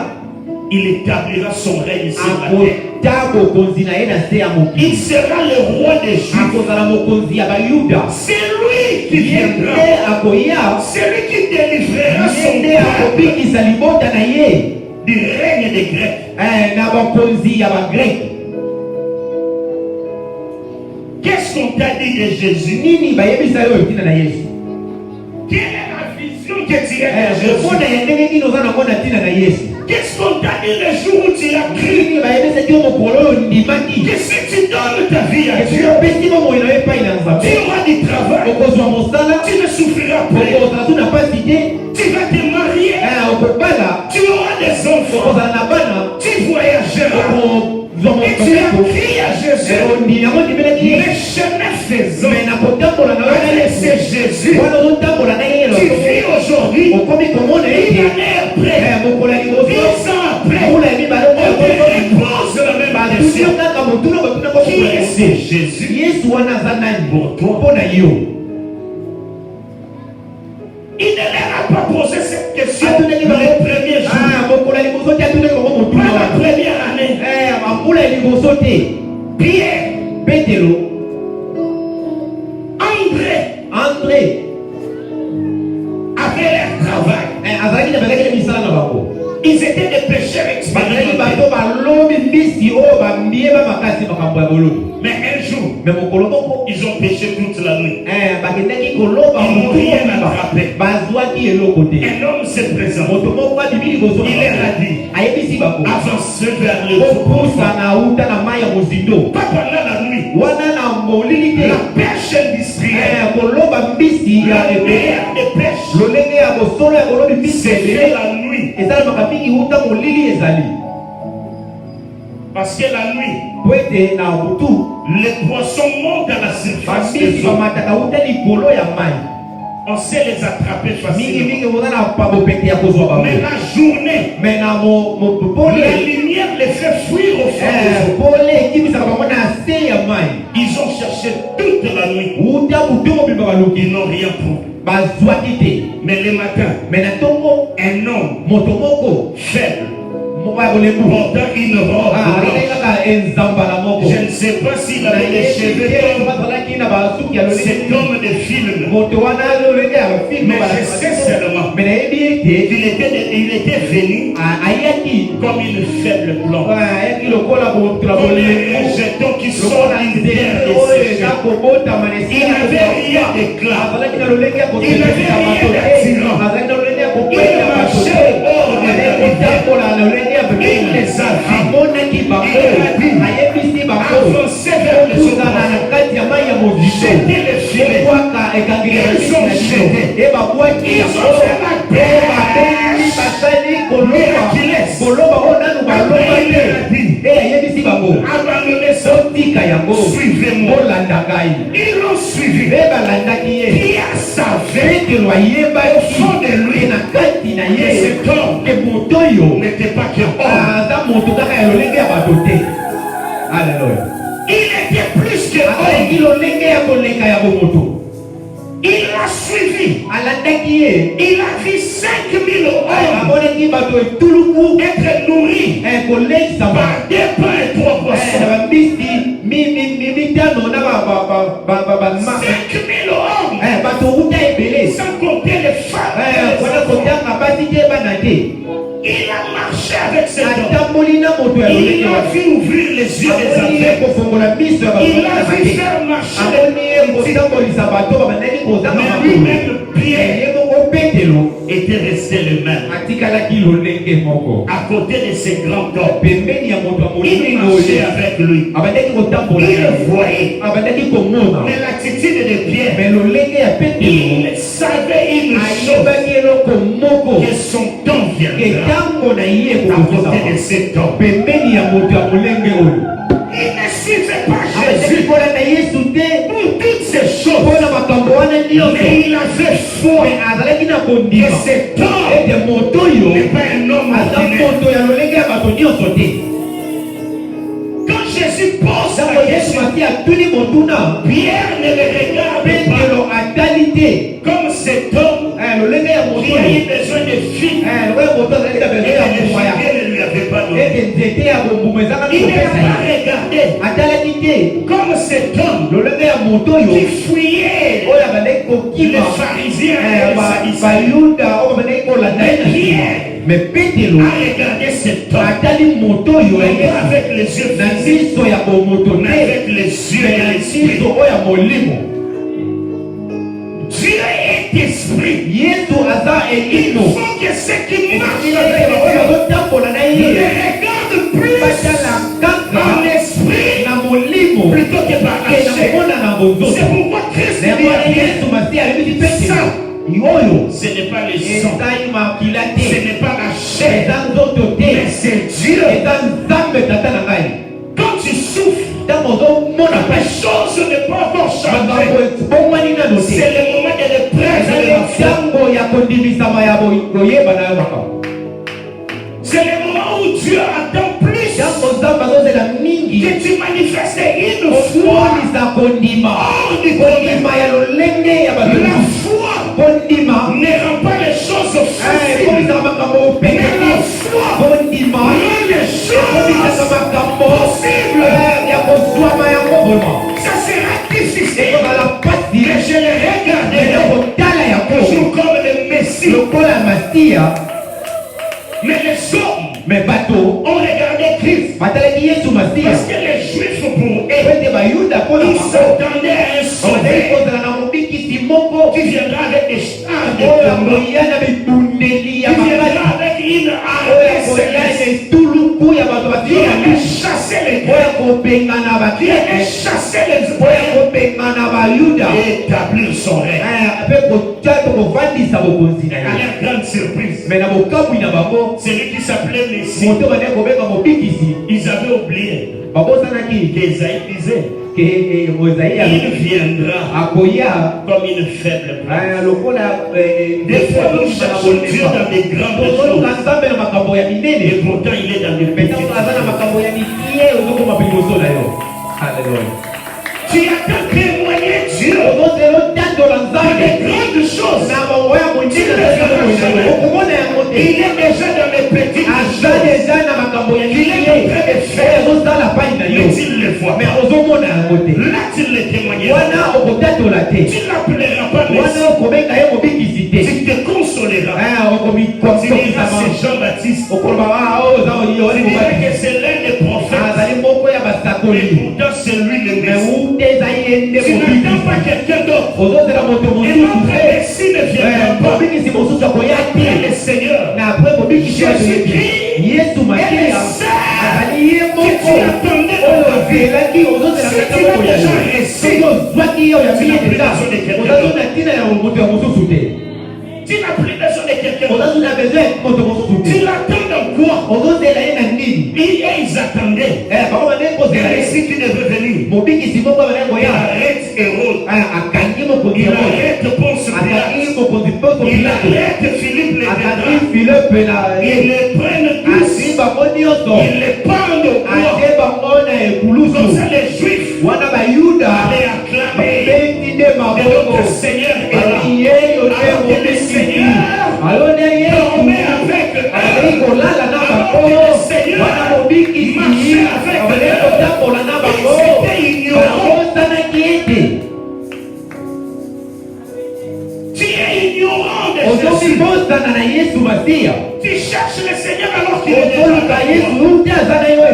S1: il établira son règne sur la terre.
S2: akota bokonzi na ye na se ya
S1: Il
S2: mokili.
S1: sera le roi des Juifs.
S2: Akozala mokonzi ya bayuda.
S1: C'est lui qui
S2: Ye
S1: viendra.
S2: nde akoya,
S1: C'est lui qui délivrera
S2: ye
S1: son
S2: nde
S1: peuple
S2: akobikisa libota na ye
S1: du règne des Grecs.
S2: na bakonzi ya bagreke.
S1: Qu'est-ce qu'on t'a dit de Jésus?
S2: Nini bayebisa yo ntina na Yesu?
S1: Quelle est la vision que tu as de
S2: Mpona
S1: Jésus?
S2: ya ndenge nini oza nango na ntina na Yesu?
S1: Qu'est-ce qu'on t'a dit le jour où tu as cru
S2: Nini bayebisaki yo mokolo oyo ndimaki?
S1: que si tu donnes ta vie à
S2: Esi
S1: Dieu,
S2: opesi bomoi na yo epai na
S1: tu
S2: Nzambe,
S1: auras du travail,
S2: okozwa mosala,
S1: tu ne souffriras plus,
S2: okozala tu na pasi te,
S1: tu vas te marier,
S2: okobala,
S1: tu auras des enfants,
S2: okozala na bana,
S1: tu voyageras.
S2: okozwa
S1: Et tu as
S2: mokolo.
S1: crié à Jésus,
S2: Yango ndimelaki
S1: mais
S2: ye.
S1: chemin faisant,
S2: Mais na kotambola na yo na
S1: avec
S2: Yesu.
S1: ce Jésus,
S2: Wana ozotambola na ye
S1: tu vis aujourd'hui,
S2: okomi komona
S1: une
S2: ete
S1: année après,
S2: mokolo ya
S1: 10
S2: liboso
S1: ans après,
S2: mbula ya mibale
S1: on te repose la même
S2: batuni
S1: question.
S2: kaka motuna batunako
S1: Qui est ce Jésus?
S2: Yesu wana aza nani
S1: Pour toi.
S2: mpona yo?
S1: Il ne leur a pas posé cette question
S2: Atunaki
S1: les
S2: bango
S1: premiers jours,
S2: mokolo ya liboso te atunaki bango
S1: pas
S2: motuna
S1: la
S2: wana
S1: première année.
S2: mbula ya liboso te.
S1: Pierre,
S2: Petelo,
S1: André
S2: André
S1: avaient leur travail.
S2: azalaki na bazalaki na misala na bango.
S1: Ils étaient des pécheurs
S2: Bazalaki
S1: expérimentés.
S2: bato balobi mbisi oyo bamieba makasi makambo ya bolobi.
S1: Mais un jour,
S2: Me mokolo moko
S1: ils ont péché toute la nuit.
S2: bakendaki koloba
S1: Ils n'ont rien
S2: motu
S1: attrapé.
S2: bazwaki eloko te.
S1: Un homme se présente.
S2: Moto moko abimi liboso
S1: Il leur a dit,
S2: ayebisi bango
S1: avance vers le fond.
S2: kopusa na uta na mai ya mozindo
S1: Pas pendant la nuit.
S2: wana na molili te.
S1: La pêche industrielle,
S2: Koloba mbisi
S1: la
S2: ya ebele
S1: meilleure des pêches,
S2: lolenge ya kosolo ya kolobi mbisi
S1: c'est fait
S2: ebele
S1: la nuit.
S2: esalamaka mingi uta molili ezali
S1: Parce que la nuit,
S2: po ete na butu
S1: les poissons montent à la surface
S2: bambisi
S1: des eaux.
S2: bamataka uta likolo ya mai
S1: On sait les attraper facilement.
S2: mingi oza na pabopete ya kozwa
S1: Mais
S2: bango
S1: la journée,
S2: me na
S1: la
S2: mopole
S1: lumière les fait fuir au fond des eaux. Ils ont cherché toute la nuit. Ils n'ont rien trouvé. Mais le matin, un homme faible, portant une robe blanche. Je ne sais pas s'il avait les cheveux comme cet homme de film. Mais je sais seulement qu'il était venu comme une faible plante. Comme les rejetons qui sortent d'une terre desséchée. Il n'avait rien d'éclat. Il n'avait rien d'attirant. Il marchait hors de la rivière. Il les a vus. Il a dit, avancez vers les eaux. Jetez les filets. Ils ont jeté. Ils ont fait la paix. Abandonnez ça. Suivez-moi. Ils l'ont suivi. Qui a savé au fond de lui que cet homme n'était pas qu'un homme. Il était plus que homme. Il l'a suivi. Il a vu 5000 hommes être nourris par des pains et 3 poissons. 5000 hommes, sans compter les femmes. Il a marché avec cet homme. Il a vu ouvrir les yeux des aveugles. Il a vu faire marcher les petits. Mais lui-même, Pierre, était resté le même. À côté de ces grands hommes, il marchait avec lui. Il le voyait. Mais l'attitude de Pierre, il savait une chose, que son temps viendra. À côté de cet homme, il ne suivait pas Jésus pour toutes ces choses. Mais il avait foi que cet homme n'est pas un homme ordinaire. Quand Jésus pose la question, Pierre ne le regarde pas comme cet homme qui a eu besoin de filles. Et les filles ne lui avaient pas donné. Il n'a pas regardé comme cet homme qui fuyait les pharisiens et les sadducéens. Mais Pierre a regardé cet homme pas avec les yeux physiques, mais avec les yeux de l'esprit. Dieu est esprit. Il faut que ce qui marche avec Dieu ne regarde plus en esprit plutôt que par la chair. C'est pourquoi Christ dit ça. Ce n'est pas les sang, ce n'est pas la chair, mais c'est Dieu. Quand tu souffres, les choses ne peuvent pas changer. C'est le moment de l'épreuve de la foi. C'est le moment où Dieu attend plus que tu manifestes une foi hors du commun. La foi ne rend pas les choses faciles, mais la foi rend les choses possibles. Ça sera difficile, mais je le regarderai toujours comme le Messie. Mais les hommes ont regardé Christ parce que les Juifs, pour eux, ils s'attendaient à un sauveur qui viendra avec des stars de tourment, qui viendra avec une armée céleste, qui allait chasser les Grecs, qui allait chasser les Juifs et établir son règne. À leur grande surprise, celui qui s'appelait Messie, ils avaient oublié qu'Ésaïe disait
S2: que Mosaïe
S1: il viendra
S2: akoya
S1: comme une faible plante.
S2: lokola
S1: Des fois, nous cherchons Dieu dans des grandes choses. Et pourtant, il est dans des petites choses. Tu attends témoigner Dieu dans des grandes choses. Il est déjà dans les petites choses. Il est en train de faire. Mais tu le vois pas. Là, tu le témoignes. Tu ne l'appelleras pas Messie. Tu te consoleras. Tu diras c'est Jean-Baptiste. Tu diras que c'est l'un des prophètes. Mais pourtant, c'est lui le Messie. Tu n'attends pas quelqu'un d'autre. Et notre Messie ne viendra pas. Après le Seigneur, Jésus-Christ est le seul que tu attendais dans ta vie. Si tu l'as déjà reçu, tu n'as plus besoin de quelqu'un d'autre. Tu n'as plus besoin de quelqu'un d'autre. Tu l'attends dans quoi? Ils attendaient. Et si tu devais venir, il arrête Hérode. Il arrête Ponce Pilate. Il arrête Philippe le Tétrarque. Ils les prennent tous. Ils les pendent au bois. Comme ça les Juifs allaient acclamer. Et notre Seigneur est là. Alors que le Seigneur dormait avec eux. Alors que le Seigneur marchait avec eux. Ils étaient ignorants. Tu es ignorant de Jésus. Tu cherches le Seigneur alors qu'il est déjà là.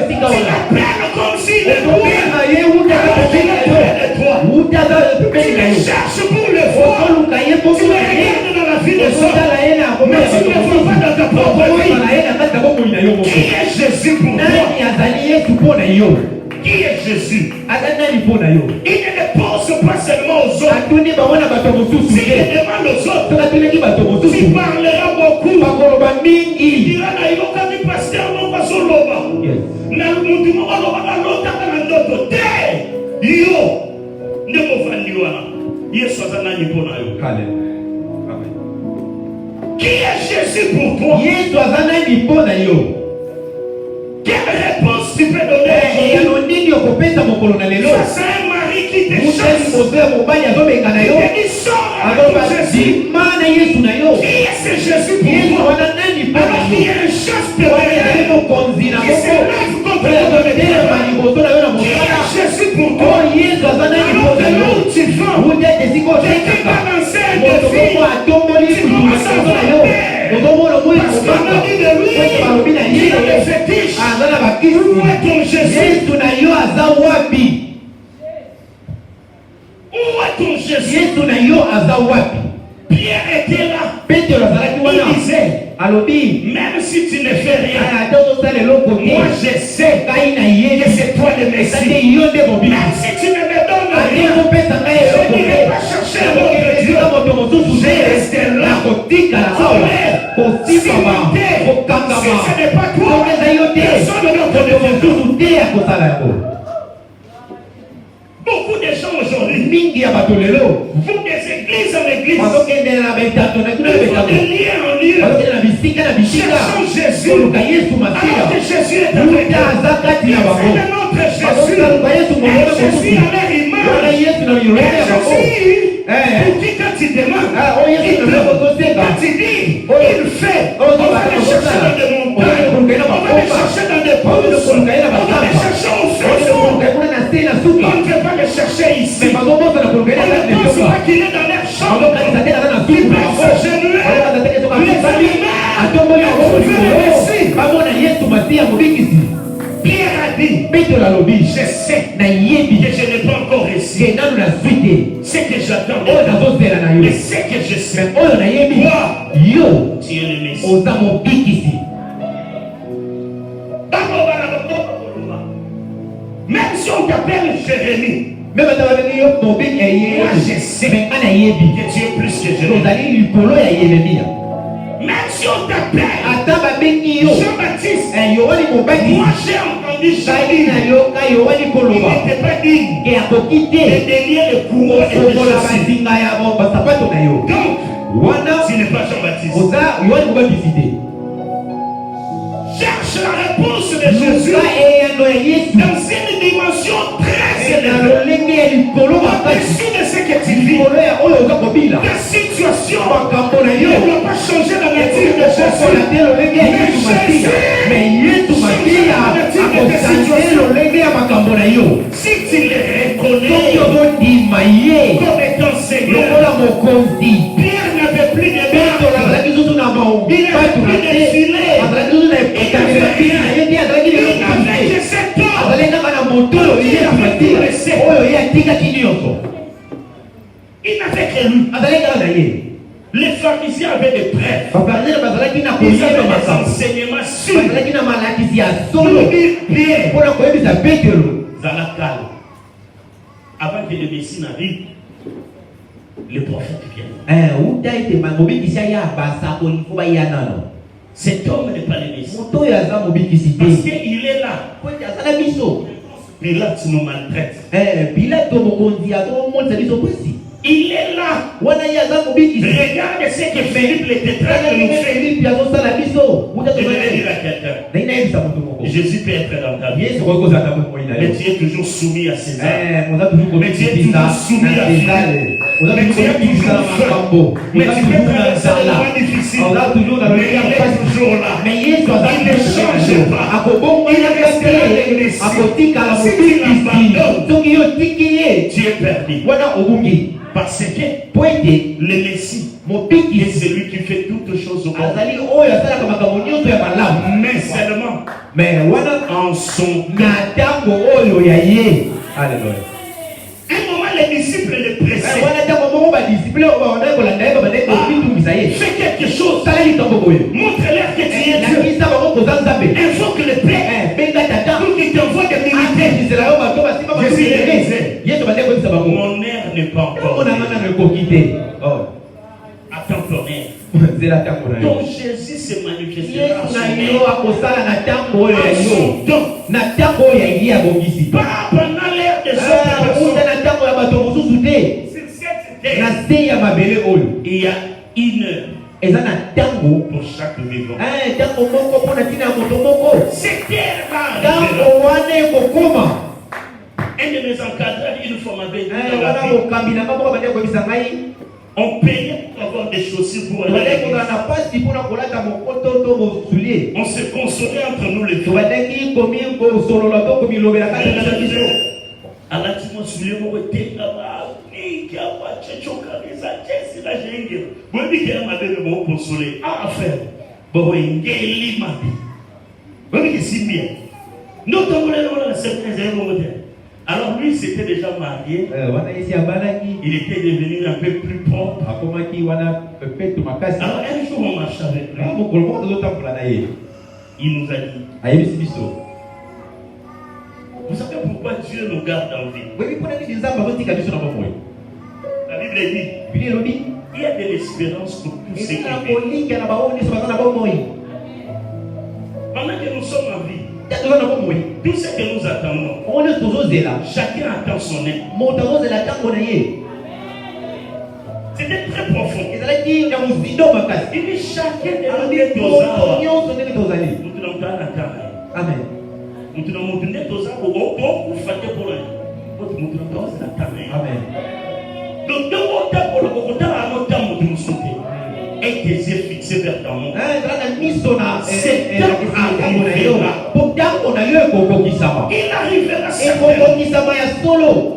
S1: Tu l'appelles comme s'il est loin. Alors qu'il est près de toi. Tu le cherches pour le voir. Tu le regardes dans la vie des autres. Mais tu ne le vois pas dans ta propre vie. Qui est Jésus pour toi? Qui est Jésus? Il ne pose pas seulement aux autres. S'il demande aux autres, tu parleras beaucoup. Il dira na yoka mi pasteur mon bazoloba. Na mutu mo baloba na lota na ndoto te. Yo ndemo vandiwa. Yesu azana nyipona yo. Qui est Jésus pour toi? Quelle réponse tu peux donner? Face à un mari qui te chasse. Il dit sors avec Jésus. Qui est ce Jésus pour toi? Alors qu'il y a un chasse derrière qui se lève contre le qui est Jésus pour toi? Alors que là où tu vas, quelqu'un va lancer un défi. Tu commences à avoir peur. Parce qu'on a dit de lui, il a des fétiches. Où est ton Jésus? Où est ton Jésus? Pierre était là. Il disait, même si tu ne fais rien, moi je sais que c'est toi le Messie. Même si tu ne me donnes rien, je n'irai pas chercher l'autre Dieu. Je reste là. Colère, civilité. Si ce n'est pas toi, personne ne peut te faire. Beaucoup de gens aujourd'hui, vont des églises en église, de lieu en lieu, cherchant Jésus, alors que Jésus est avec eux. Il fait de notre Jésus, et Jésus a l'air image. Et Jésus, pour qui quand il demande, il donne. Quand il dit, il fait. On va le chercher dans des montagnes, on va le chercher dans des pousses, on va le chercher au feu. On ne peut pas le chercher ici. On ne pense pas qu'il est dans leur chambre. Il peut s'agenouiller, les animer. Pierre a dit, je sais que je n'ai pas encore reçu ce que j'attends. Mais ce que je sais, toi, tu es le Messie. Même si on t'appelle Jérémie, moi je sais que tu es plus que Jérémie. Même si on t'appelle
S2: ata babengi yo
S1: Jean-Baptiste,
S2: Yohani Mobaki
S1: moi j'ai entendu
S2: Saïdi na
S1: Jean-Baptiste.
S2: yo ka Yohani
S1: Il
S2: koloba
S1: n'était pas digne
S2: ke akoki
S1: de
S2: te
S1: délier le courant et de
S2: kokola
S1: chasser.
S2: bazinga ya basapato na yo
S1: Donc,
S2: wana
S1: tu n'es pas Jean-Baptiste.
S2: oza Yohani Mobakisi te
S1: Cherche la réponse de Jésus
S2: luka eyano ya Yesu
S1: dans une dimension très
S2: na
S1: élevée.
S2: lolenge ya likolo makasi
S1: Au-dessus de ce que tu vis,
S2: likolo ya oyo oza kobila
S1: ta situation
S2: makambo na
S1: ne
S2: yo
S1: doit pas changer la nature de
S2: ekokola
S1: Jésus.
S2: te lolenge ya Yesu masiya me Yesu masiya akosanje lolenge ya makambo na yo
S1: Si tu le
S2: soki
S1: reconnais
S2: ozondima ye
S1: comme étant Seigneur,
S2: lokola mokonzi
S1: Pierre n'avait plus de
S2: petro
S1: barbe.
S2: azalaki susu na maupatu na te azalaki susu na ekameli na pili na ye te azalaki
S1: Il
S2: lelo
S1: n'avait
S2: te
S1: que cet homme.
S2: azalaki kaka na moto oyo Yesu masiya oyo ye atikaki nyonso
S1: Il n'avait que lui.
S2: azalaki kaka na ye
S1: Les pharisiens avaient des prêtres.
S2: bafarisene bazalaki na
S1: Ils
S2: koyeba
S1: avaient des
S2: makambo
S1: enseignements sûrs.
S2: bazalaki na malakisi ya
S1: Pour
S2: solo
S1: dire Pierre,
S2: mpona koyebisa petelo
S1: Zalakal, avant que le Messie n'arrive, le prophète vient.
S2: uta ete mobikisi aya basakoli fo baya nano
S1: Cet homme n'est pas le Messie.
S2: moto oyo aza mobikisi
S1: Parce
S2: te
S1: qu'il est là.
S2: po ete aza na biso
S1: Pilate nous maltraite.
S2: pilato mokonzi azomonisa biso kwesi
S1: Il est là.
S2: wana ye aza mobikisi
S1: Regarde ce que Philippe le tétrarque nous fait.
S2: filipi azosala biso uta
S1: Je vais dire à quelqu'un.
S2: nai nayebisa moto moko
S1: Jésus peut être dans ta vie.
S2: yesu koki kozala ta moi na
S1: Mais
S2: yo
S1: tu es toujours soumis à César.
S2: oza toujours komikisa na sezale oza toujours komikisa na makambo
S1: Mais
S2: oza
S1: tu peux
S2: toujours na
S1: traverser des
S2: nzala
S1: moments difficiles.
S2: oza toujours na
S1: Mais
S2: lolenge ya
S1: il est
S2: mpasi
S1: toujours là.
S2: mais yesu aza
S1: Il ne change pas.
S2: akobongwanaka te akotikala mobikisi soki yo tiki ye
S1: Tu es perdu.
S2: wana obungi
S1: Parce que
S2: po ete
S1: le Messie est
S2: mobikisi
S1: celui qui fait toutes choses au monde.
S2: azali oyo asalaka makambo nyonso ya malamu
S1: Mais seulement
S2: mais wana
S1: en son
S2: na ntango oyo ya ye alleluya
S1: un moment, les disciples le pressaient.
S2: wana ntango moko badisiple oyo babandaki kolanda ye babandaki kobitungisa ye
S1: Fais quelque chose.
S2: sala likambo boye
S1: Montre-leur que tu es Dieu.
S2: nakisa bango koza nzambe
S1: Il faut que le Père,
S2: benga tata
S1: pour qu'il t'envoie des militaires.
S2: atisela yo bato basima yesu bandaki koyebisa bango
S1: Mon air n'est pas encore.
S2: mpona nga nano ekoki te
S1: Attends ton air.
S2: nzela ntango na yo
S1: Donc Jésus se manifestera
S2: yesu
S1: à
S2: na
S1: son
S2: yo
S1: air.
S2: akosala na ntango oyo ya
S1: À
S2: yo
S1: son temps.
S2: na ntango oyo ya ye abongisi
S1: Pas pendant l'ère des autres
S2: uta
S1: personnes.
S2: na ntango ya bato mosusu te
S1: Sur cette terre,
S2: na se ya mabele oyo
S1: il y a une heure
S2: eza na ntango
S1: pour chaque vivant.
S2: ntango moko mpona ntina ya moto moko
S1: Cette terre-là,
S2: ntango wana ekokoma
S1: un de mes encadreurs, une fois m'avait dit dans la
S2: wana
S1: vie,
S2: mokambi na nga moko bandeki koyebisa ngai
S1: on payait pour avoir des chaussures pour aller à
S2: tobandeki kozala
S1: l'église.
S2: na pasi mpona kolata mokoto to mosulie
S1: On se consolait entre nous les frères.
S2: tobandeki komi kosolola to komilobela kati na biso
S1: Alatima soulier mon côté là-bas, qui a pas tchoka les achets, la jengue. Bon, dit qu'elle m'a donné mon consoler. Ah, frère, bon, il y a bon, mais c'est bien. Nous t'avons la semaine. Alors lui, s'était déjà marié.
S2: wana esi abalaki
S1: Il était devenu un peu plus propre.
S2: akomaki wana pepeto makasi
S1: Alors un jour, on marchait avec lui.
S2: mokolo moko tozotambola na ye
S1: Il nous a dit,
S2: ayebisi biso
S1: vous savez pourquoi Dieu nous garde en vie?
S2: oyebi mpona nini nzambe azotika biso na bomoi
S1: La Bible dit,
S2: bibili elobi
S1: il y a de l'espérance pour tous ceux qui
S2: ezala
S1: vivent.
S2: kolinga na bango nyonso baza na bomoi
S1: Pendant que nous sommes en vie,
S2: ta toza na bomoi
S1: tout ce que nous attendons,
S2: bango nyonso tozozela
S1: chacun attend son aide.
S2: moto azozela ntango na ye
S1: C'était très profond.
S2: ezalaki na mozindo makasi
S1: Il dit chacun de nous
S2: alobi
S1: est
S2: moto
S1: aux
S2: nyonso ndenge tozali
S1: Nous te donnons la table.
S2: amen
S1: Nous te donnons aux arbres. Au fait pour eux. Nous te donnons la table.
S2: amen
S1: Donc, de mon temps pour le côté à notre temps, nous nous soutenons. Et tes yeux fixés vers ton monde.
S2: ezala na miso na
S1: C'est
S2: ntango na yo po ntango na yo ekokokisama
S1: Il arrivera certainement.
S2: ekokokisama ya solo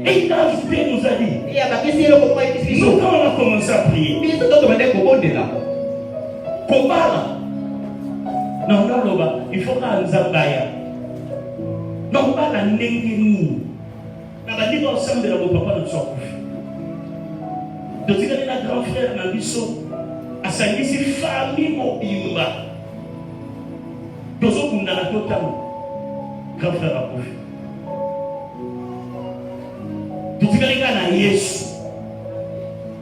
S1: Et il a ajouté, nous a dit.
S2: eyabakisi eloko moko ayebisi
S1: Nous,
S2: biso
S1: quand on a commencé à prier,
S2: biso to tobande kobondela
S1: Kobala. Non, non, Loba. Il faut qu'on Zambaya. Non, pas la Nengeni. Dans la Bible, ensemble de la papa de son donc, il y a un grand frère dans l'issue. À sa liste, famille mobimba. Donc, on a la totale. Grand frère a confié. Donc, il y a un Yesu.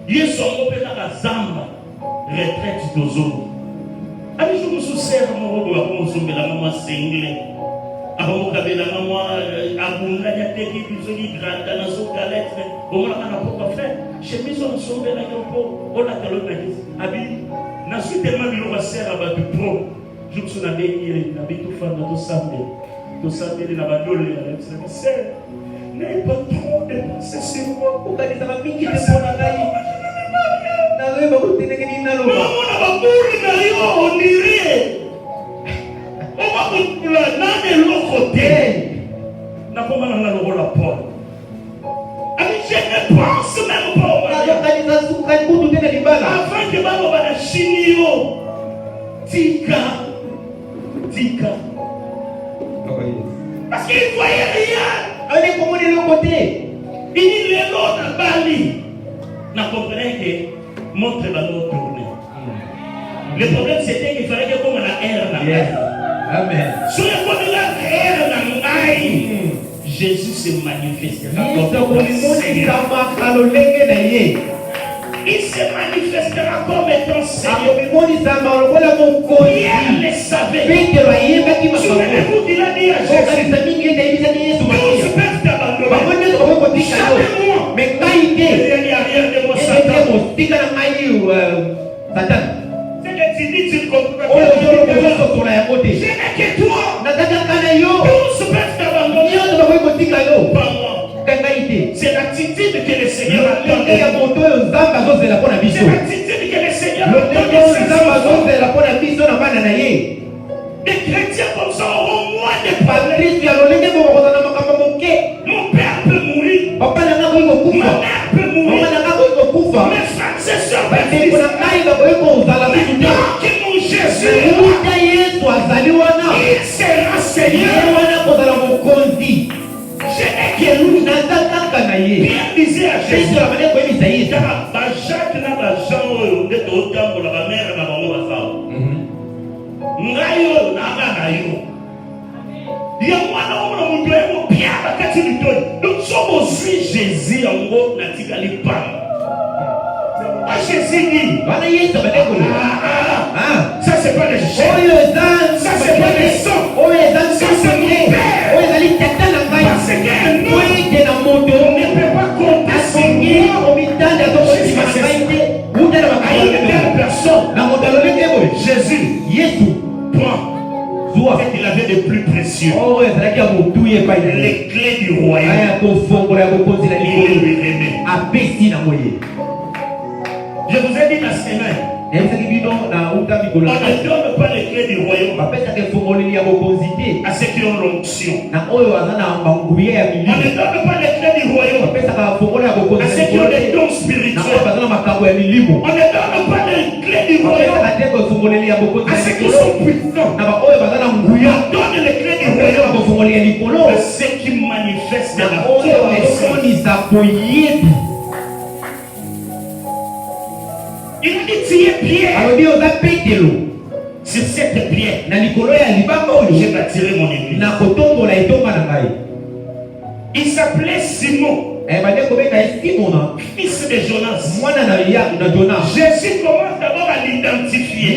S1: Yesu a opéré la Zamba. retraite tozo. Ami je me soucier mon robo a consommer la maman single. Avant que la maman abunda ya teki bizoli grande na so galette. On a pas faire. Chemise on sombe la yopo. On a talon na gis. Abi na suite tellement bilo va serre aba du pro. Je me souviens de na bitu fa na to sambe. To sambe na badole na c'est n'ayez pas trop dépensé sur moi. Vous allez savoir qui est bon à la vie. N'avez pas goûté de qui n'a pas. On a pas bourré d'ailleurs, on dirait. On va vous la donner de l'autre côté. N'a pas mal à la rôle à Paul. Je ne pense même pas au mariage. Avant que Baba va la chinio. Tika. Parce qu'il ne voyait rien. On est comme de l'autre côté. Il dit les autres Bali. N'a compris que montre va nous tourner. Le problème c'était qu'il fallait que comme la air Amen. Sur le côté de la air Jésus se manifestera comme Seigneur. Il se manifestera comme étant Seigneur. Pierre le savait. Souvenez-vous qu'il a dit à Jésus. Tous peuvent t'abandonner. Jamais moi. Il n'y a rien de moi, Satan. C'est que tu dis, tu comprends. Je n'ai que toi. Tous peuvent t'abandonner. Pas moi. C'est l'attitude que le Seigneur a donnée. C'est l'attitude que le Seigneur a donnée. Des chrétiens comme ça auront moins de problèmes. Mon père peut mourir. Ma mère peut mourir. Mes frères et sœurs peuvent mourir. Mais tant que mon Jésus il sera Seigneur. Je n'ai que lui. Pierre disait à Jésus, Jacques n'a pas Jean de Totam pour la mère et la maman. Ngayo na ngayo. Ya mwana omona mutu emo Pierre bakati litoni. Donc somo zui Jésus yango na tikali pam. A Jésus dit, ça c'est pas le chef. Ça c'est pas le sang. Ça c'est mon père. Parce qu'un homme ne peut pas compter sur moi. Jésus prend ce qu'il avait de plus précieux. Les clés du royaume. Il lui remet. Je vous ai dit la semaine. On ne donne pas les clés du royaume à ceux qui ont l'onction. On ne donne pas les clés du royaume à ceux qui ont les dons spirituels. On ne donne pas les clés du royaume à ceux qui sont puissants. On donne les clés du royaume à ceux qui manifestent la connaissance. Il a dit tiens Pierre. Sur cette pierre, j'ai bâtiré mon église. Il s'appelait Simon, fils de Jonas. Jésus commence d'abord à l'identifier.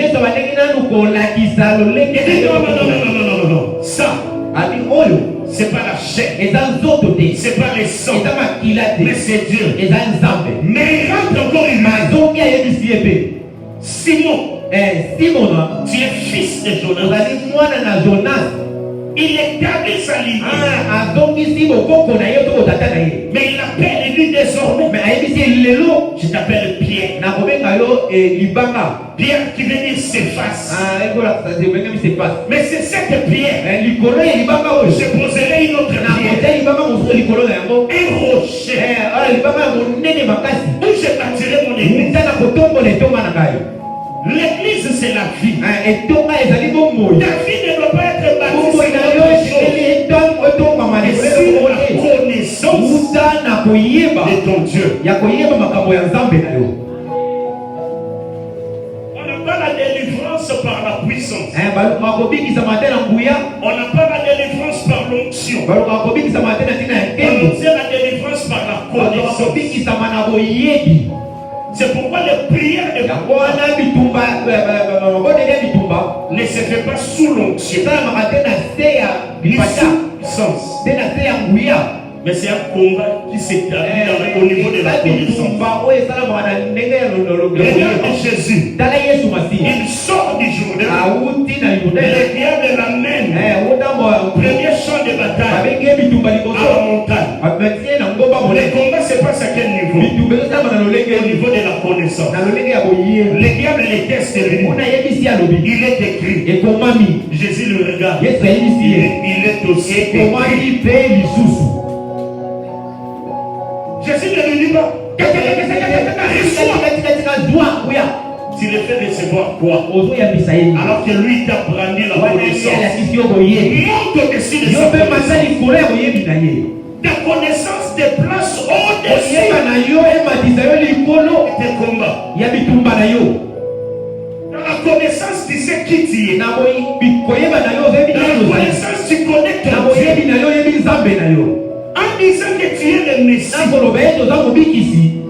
S1: Non. Ça, c'est pas la chair, c'est pas le sang, mais c'est Dieu. Mais il rentre encore une main. Simon, tu es fils de Jonas. Il établit sa lignée. Mais il appelle lui désormais. Je t'appelle Pierre. Pierre qui veut dire s'efface. Mais c'est cette pierre. Je poserai une autre pierre. Un rocher. Où je bâtirai mon église. L'église c'est la vie. Ta vie ne doit pas être bâtie sur autre chose. C'est la connaissance de ton Dieu. On n'a pas la délivrance par la puissance. On n'a pas la délivrance par l'onction. On obtient la délivrance par la connaissance. C'est pourquoi les prières de ne se fait pas sous l'onction, ni sous puissance. Mais c'est un combat qui s'établit au niveau de la connaissance. Regarde Jésus. Il sort du Jourdain. Le diable l'amène. Premier champ de bataille à la montagne. Le combat se passe à quel niveau? Au niveau de la connaissance. Le diable les teste lui. Il est écrit. Jésus le regarde. Il est aussi écrit. Jésus ne lui dit pas. Tu le fais recevoir quoi? Alors que lui t'a brandi la connaissance. Monte au-dessus de sa connaissance. Ta connaissance te place au-dessus de combats. Dans la connaissance, tu sais qui tu es. Dans la connaissance, tu connais ton Dieu. En disant que tu es le Messie,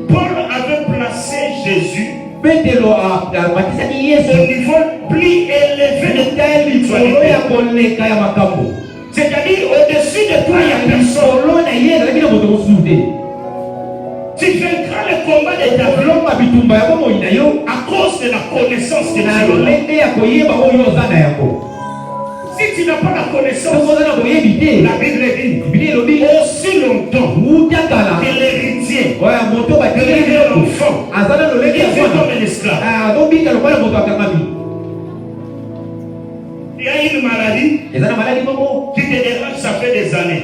S1: Paul avait placé Jésus au niveau plus élevé de ta spiritualité. C'est-à-dire au-dessus de toi, il y a personne. Tu vaincras le combat de ta vie à cause de la connaissance que tu as. Si tu n'as pas la connaissance, la Bible dit aussi longtemps que l'héritier devient l'enfant, il fait comme un esclave. Il y a une maladie qui te dérange, ça fait des années.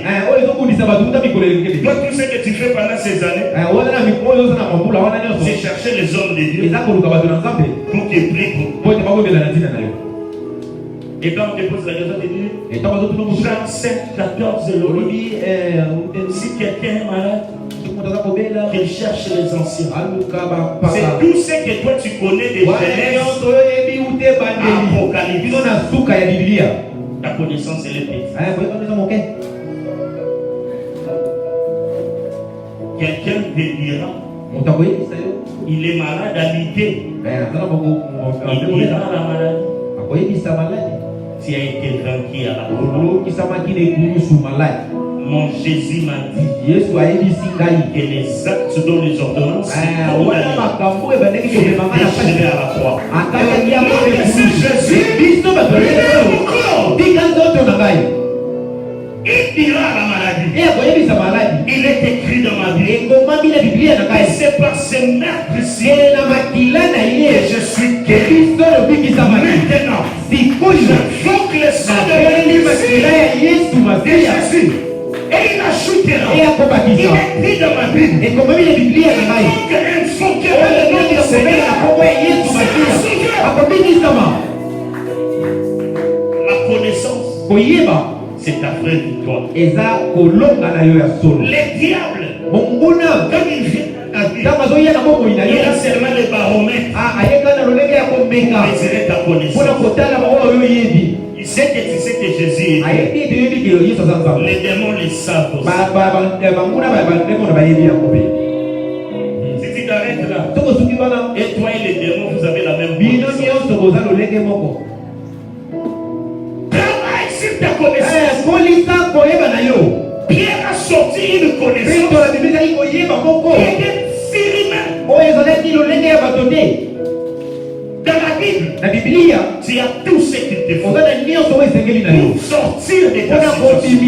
S1: Toi, tout ce que tu fais pendant ces années, c'est chercher les hommes de Dieu pour qu'ils prient pour. Et quand on te pose la question, tu dis Jean 7, 14, si quelqu'un est malade, qu'il cherche les anciens. C'est tout ce que toi tu connais de Genèse à Apocalypse. Ta connaissance, elle est petite. Quelqu'un te dira il est malade à l'idée. Il dira la maladie. Tu as été vaincu à la croix. Mon Jésus m'a dit que les actes dont les ordonnances sont déchirés à la croix. C'est Jésus. Il dira la maladie. Il est écrit dans ma vie. Et c'est par ces meurtres-ci que je suis guéri. Maintenant, j'invoque le sang de Jésus. Et il ajoutera. Il est écrit dans ma Bible. Invoquez le nom du Seigneur. La connaissance, c'est ta vraie victoire. Le diable, quand il vient à ta vie, il a seulement le baromètre pour mesurer ta connaissance. Il sait que tu sais que Jésus est Dieu. Les démons le savent aussi. Si tu t'arrêtes là, et toi et les démons, vous avez la même connaissance. Travaille sur ta connaissance. Pierre a sorti une connaissance qui était firme. Dans la Bible, tu as tout ce qu'il te faut pour sortir de ta situation,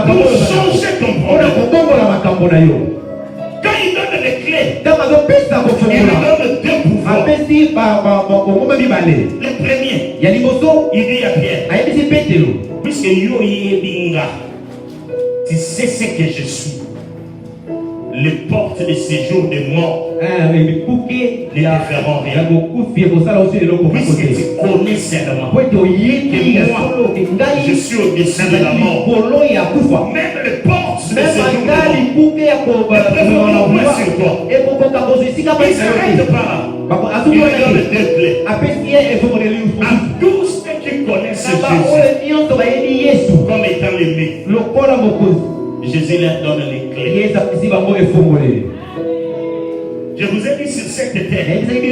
S1: pour changer ton problème. Quand il donne les clés, il donne deux pouvoirs. Le premier, il dit à Pierre, puisque yo yebinga, tu sais ce que je suis. Les portes de séjour des morts ne te feront rien. Puisque tu connais seulement que moi, je suis au-dessus de la mort. Même les portes de séjour des morts ne préféreront pas sur toi. Il s'arrête pas là. Il regarde les deux clés. À tous ceux qui connaissent Jésus comme étant l'aimé, Jésus leur donne les clés. Je vous ai dit sur cette terre,
S2: ebisaki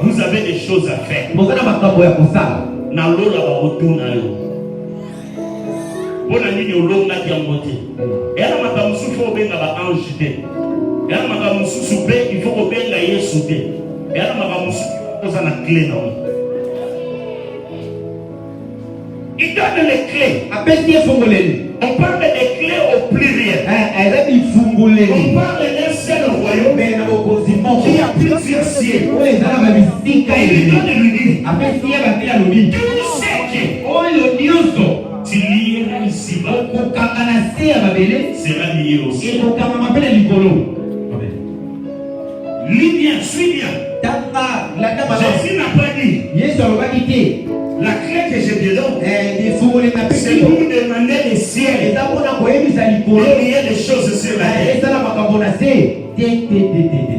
S1: vous avez des choses à faire.
S2: boza na makambo ya kosala
S1: Na lola ba otuna yo. Bona nini olongaki yango te. Yana makambo susu obenga ba ange te. Yana makambo susu be il faut obenga Yesu te. Yana makambo susu oza na clé na yo. Il donne les clés.
S2: apesi efungoleli
S1: On parle des clés au pluriel.
S2: eza
S1: On
S2: bifungoleli
S1: parle d'un seul royaume
S2: me na bokonzi moko
S1: qui a plusieurs siècles.
S2: oyo eza na babisika
S1: Et il
S2: ebele
S1: donne lui dit,
S2: apesi ye bateli alobi
S1: tout ce qui
S2: oyo nyonso
S1: tu lieras ici-bas
S2: okokanga na se ya babele
S1: sera lié au ciel.
S2: ekokamama mpe na likolo
S1: Lis bien, suis bien.
S2: tanga landa malamu
S1: Jésus n'a pas dit,
S2: yesu alobaki te
S1: la clé que je te donne,
S2: bifungoleli na
S1: c'est
S2: pesi
S1: pour
S2: yo
S1: demander les ciels
S2: eza mpona koyebisa
S1: et
S2: likolo
S1: lier les choses sur la terre.
S2: ezala makambo na se te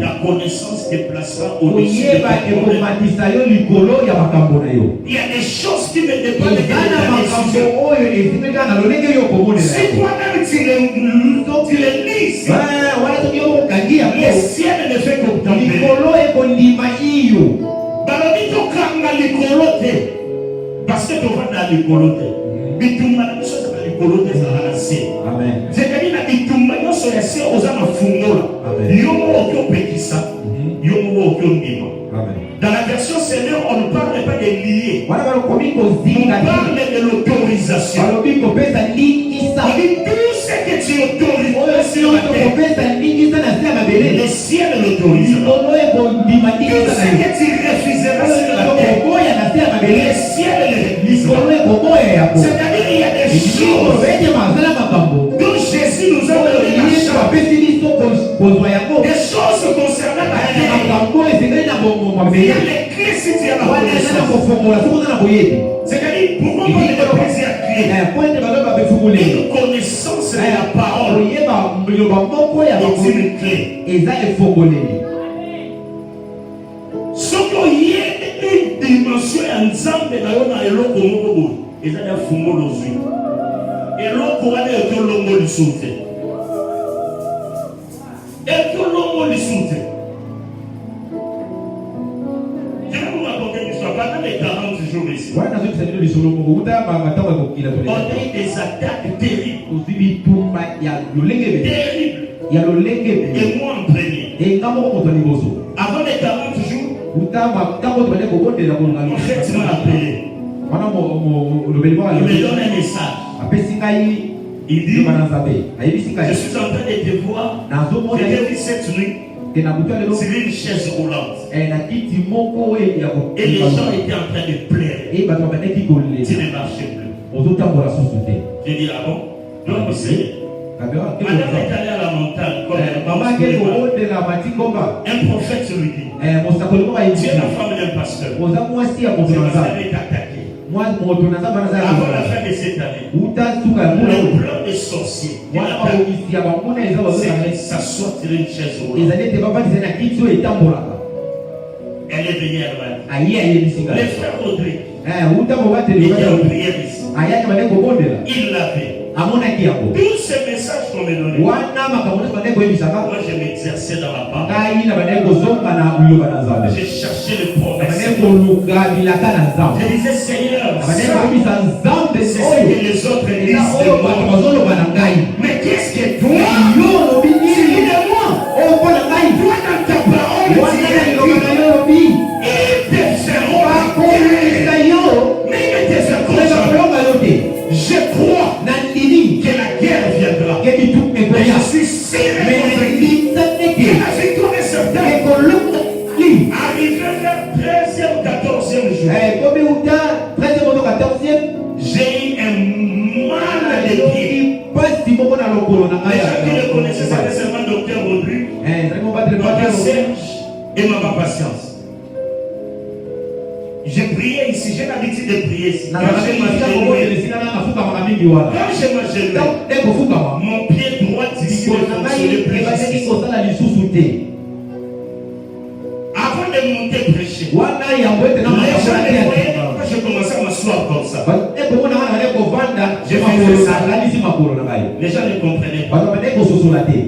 S1: Ta connaissance te placera au-dessus de
S2: koyeba
S1: ton problème.
S2: ekomatisa yo likolo ya makambo na yo
S1: Il y a des choses qui ne dépendent que de
S2: eza na
S1: ta
S2: makambo
S1: décision.
S2: oyo ezimeka na lolenge yo okomonela
S1: Si
S2: yango
S1: toi-même tu les lis,
S2: wana soki yo okangi
S1: le
S2: yango
S1: ciel ne fait que tomber.
S2: likolo ekondima iyo
S1: Balobi tokanga likolo te. Parce que tovanda likolo te. Bitumba na biso ezala likolo te ezala na se.
S2: amen
S1: Zekali na bitumba nyonso ya se oza na fungola.
S2: Amen.
S1: Yo moko oki opekisa. Yo moko oki ondima.
S2: amen
S1: Dans la version Seigneur, on ne parle pas de lier.
S2: wana balokomi
S1: On
S2: kozinga
S1: parle de l'autorisation.
S2: balobi kopesa lingisa
S1: On dit tout ce que tu autorises
S2: oyo
S1: sur la
S2: nyonso
S1: terre.
S2: kopesa lingisa na se ya babele
S1: Le ciel l'autorise.
S2: likolo ekondima
S1: Tout
S2: lingisa
S1: ce
S2: na yo
S1: que tu refuseras sur la
S2: oyo
S1: terre.
S2: koboya na se ya
S1: Le
S2: babele
S1: ciel le réalisera.
S2: likolo ekoboya yako
S1: C'est-à-dire qu'il y a des choses
S2: ete masala makambo
S1: dont Jésus nous a donné la
S2: yesu
S1: chance.
S2: apesi biso kozwa yango
S1: Des choses concernant la terre.
S2: makambo esengeli na bongongo
S1: Il y a
S2: mabele
S1: les clés si tu as la
S2: wana eza na
S1: connaissance.
S2: kofongola soki oza na boyebi
S1: C'est-à-dire, pourquoi on parle de plusieurs clés?
S2: po ete bazoba befungoleli
S1: Une connaissance de la parole
S2: oyeba liloba moko ya
S1: est
S2: bakoli
S1: une clé.
S2: eza efongoleli
S1: Soki oyebi une dimension ya nzambe na yo na eloko moko boye eza ya fungolo ozwi eloko wana eki olongo lisusu te eki olongo lisusu te. Je vais vous raconter une histoire. Pendant les 40 jours ici,
S2: wana nazokisa lino lisolo moko kuta matango ya kokila
S1: on a eu des attaques terribles.
S2: ozwi bitumba ya lolenge ebele
S1: Terribles.
S2: ya lolenge ebele
S1: Et moi en premier.
S2: enga moko moto ya liboso
S1: Avant les 40 jours,
S2: kuta ntango tobande kobondela kolonga
S1: mon frère tu m'as appelé.
S2: wana olobeli moko
S1: Il me donne un message.
S2: apesi ngai
S1: Il dit,
S2: liloba na nzambe ayebisi
S1: je
S2: ngai
S1: suis en train de te voir.
S2: nazomona
S1: Je
S2: yo
S1: t'ai vu cette nuit
S2: ke na butu ya lelo
S1: sur une chaise roulante.
S2: na kiti moko oyo ya
S1: Et les gens étaient en train de pleurer.
S2: bato babandaki
S1: Tu
S2: kolela
S1: ne marchais plus.
S2: ozotambola susu te
S1: Je dis, ah bon? Donc, c'est.
S2: Kabela, ke
S1: Madame
S2: koza.
S1: est allée à la montagne.
S2: mama
S1: Comme
S2: ke kobondela matikomba
S1: un prophète lui dit,
S2: mosakoli moko
S1: tu es
S2: ayebisi
S1: la femme d'un pasteur.
S2: oza mwasi ya moto
S1: C'est
S2: na
S1: parce
S2: nzambe
S1: qu'elle est attaquée.
S2: moto na nzambe anaza
S1: Avant la fin de cette année,
S2: uta suka ya muna
S1: le
S2: oyo
S1: plan des sorciers, de
S2: wana
S1: l'attaque,
S2: babongisi ya bamuna eza
S1: c'est
S2: bazozaa
S1: qu'elle s'assoit sur une chaise roulante.
S2: ezali ete bafandisa na kiti oyo etambolaka
S1: Elle est venue à loin.
S2: aye ayebisi
S1: Le
S2: ngai
S1: frère Rodrigue
S2: uta bobateli
S1: était en prière ici.
S2: ayaki bande kobondela
S1: Il l'avait.
S2: amonaki yango
S1: Tous ces messages qu'on me donnait,
S2: wana makambo nyonso bande koyebisaka
S1: moi je m'exerçais dans la parole.
S2: ngai na bande kozonga na liloba na nzambe
S1: J'ai cherché les
S2: na bande
S1: promesses.
S2: koluka bilaka na nzambe
S1: Je disais, Seigneur,
S2: na bande
S1: ça,
S2: koyebisa nzambe
S1: c'est ce
S2: oyo
S1: que les autres
S2: eza
S1: disent de
S2: oyo bato
S1: moi.
S2: bazoloba na ngai
S1: Mais qu'est-ce que toi,
S2: yo olobi
S1: tu dis
S2: nini
S1: de moi?
S2: oyo mpo na ngai
S1: Toi, dans ta parole, tu
S2: wana na
S1: es
S2: liloba na
S1: dit,
S2: yo olobi
S1: ils te feront la
S2: bakolisa yo
S1: mais ils ne te feront
S2: me
S1: jamais.
S2: bakolonga yo te
S1: Je crois
S2: na ndimi
S1: que la guerre viendra.
S2: ke bitu
S1: Mais
S2: ekoya
S1: je suis sûr
S2: me
S1: et convaincu
S2: elisa
S1: que
S2: teke
S1: la victoire est certaine.
S2: ekolonga li
S1: Arrivé vers 13e, 14e jour,
S2: komi uta 13e moto 14e
S1: j'ai eu un mal de pied.
S2: pasi moko na lokolo na
S1: Les
S2: ngai
S1: gens qui le connaissaient, c'était seulement Docteur Rodrigue,
S2: ezali mobatele
S1: Papa
S2: patelo
S1: Serge et Maman Patience. J'ai prié ici, j'ai l'habitude de prier ici. Quand
S2: nazalaki
S1: je
S2: masika
S1: m'agenouille,
S2: kobondela esika nanga nafukamaka mingi wana
S1: quand je m'agenouille,
S2: ekofukama
S1: mon pied droit ici ne
S2: likolo na ngai
S1: fonctionnait plus
S2: ebandaki
S1: jusqu'ici.
S2: kosala lisusu te
S1: Avant de monter prêcher,
S2: wana yango ete na
S1: les
S2: makambo
S1: gens
S2: na
S1: ne
S2: te
S1: voyaient pas quand je commençais à m'asseoir comme ça.
S2: ekomona wana bande kovanda
S1: Je
S2: makolo
S1: faisais ça.
S2: nalalisi makolo na ngai
S1: Les gens ne comprenaient pas.
S2: bato bande kososola te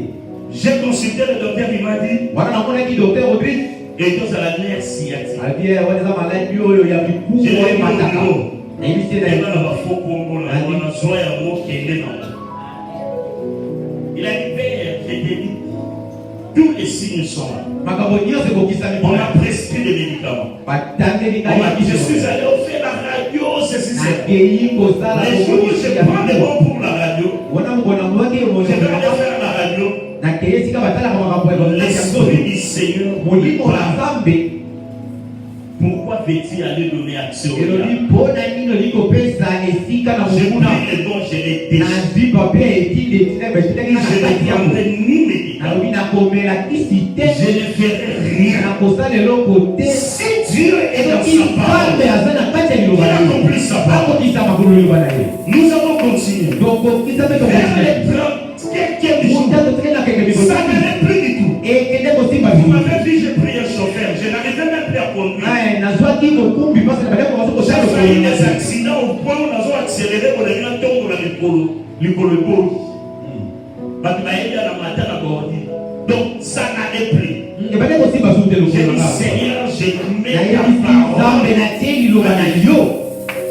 S1: J'ai consulté le docteur, il m'a dit.
S2: Wana namona ki docteur Rodrigue.
S1: Et tous à la nerf sciatique.
S2: Albi wana za maladi oyo ya mikumu oyo mataka. Na hivi
S1: Il
S2: tena.
S1: a dit, Père, je t'ai dit, tous les signes sont là. On a prescrit des médicaments. On m'a dit, je suis allé faire la radio, ceci, c'est. Les jours où je prends des bons pour la radio, je vais aller faire la radio. L'Esprit du Seigneur me parle. Pourquoi veux-tu aller donner accès au diable? Je prie les dons, je les déchire. Je ne prendrai ni médicaments. Je ne ferai rien. Si Dieu est dans sa parole, il accomplit sa parole. Nous avons continué. Vers les 34e jour, ça n'allait plus du tout. Vous m'avez vu, j'ai pris un chauffeur. Je n'arrivais même plus à conduire. J'ai failli des accidents au point où nous avons accéléré pour les gens tombent dans le pôle. Donc ça n'allait plus. J'ai dit Seigneur, je mets ta parole.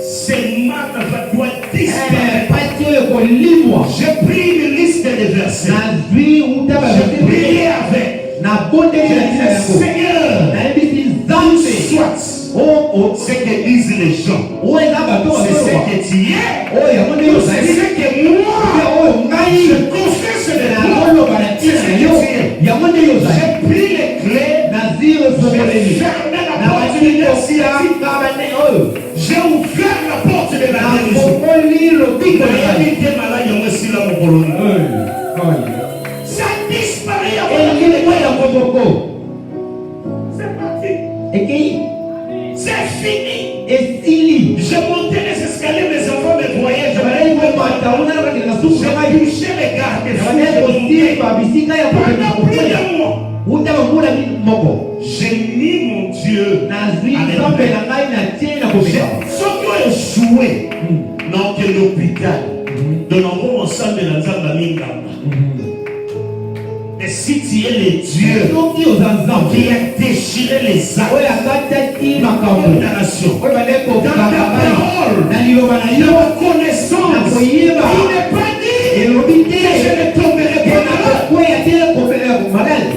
S1: Ces marques doivent disparaître. J'ai pris une liste de versets. J'ai prié avec. J'ai dit Seigneur, soit ce que disent les gens. C'est ce que tu es. C'est ce que moi je confesse de toi. C'est ce que tu es. J'ai pris les clés. J'ai fermé la porte de l'université. J'ai ouvert la porte de la maison. Ça disparaît avant. C'est parti. C'est fini. Je montais les escaliers, mes enfants me voyaient. J'ai touché les gardes. Pendant plus d'un mois. J'ai mis mon Dieu à l'épreuve. Ceux qui ont joué dans quel hôpital, de nombreux ensemble de la Zambamingamba. Et si tu es le Dieu qui a déchiré les âmes de la nation, dans ta parole, dans la connaissance, il n'est pas dit que je ne tomberai pas malade.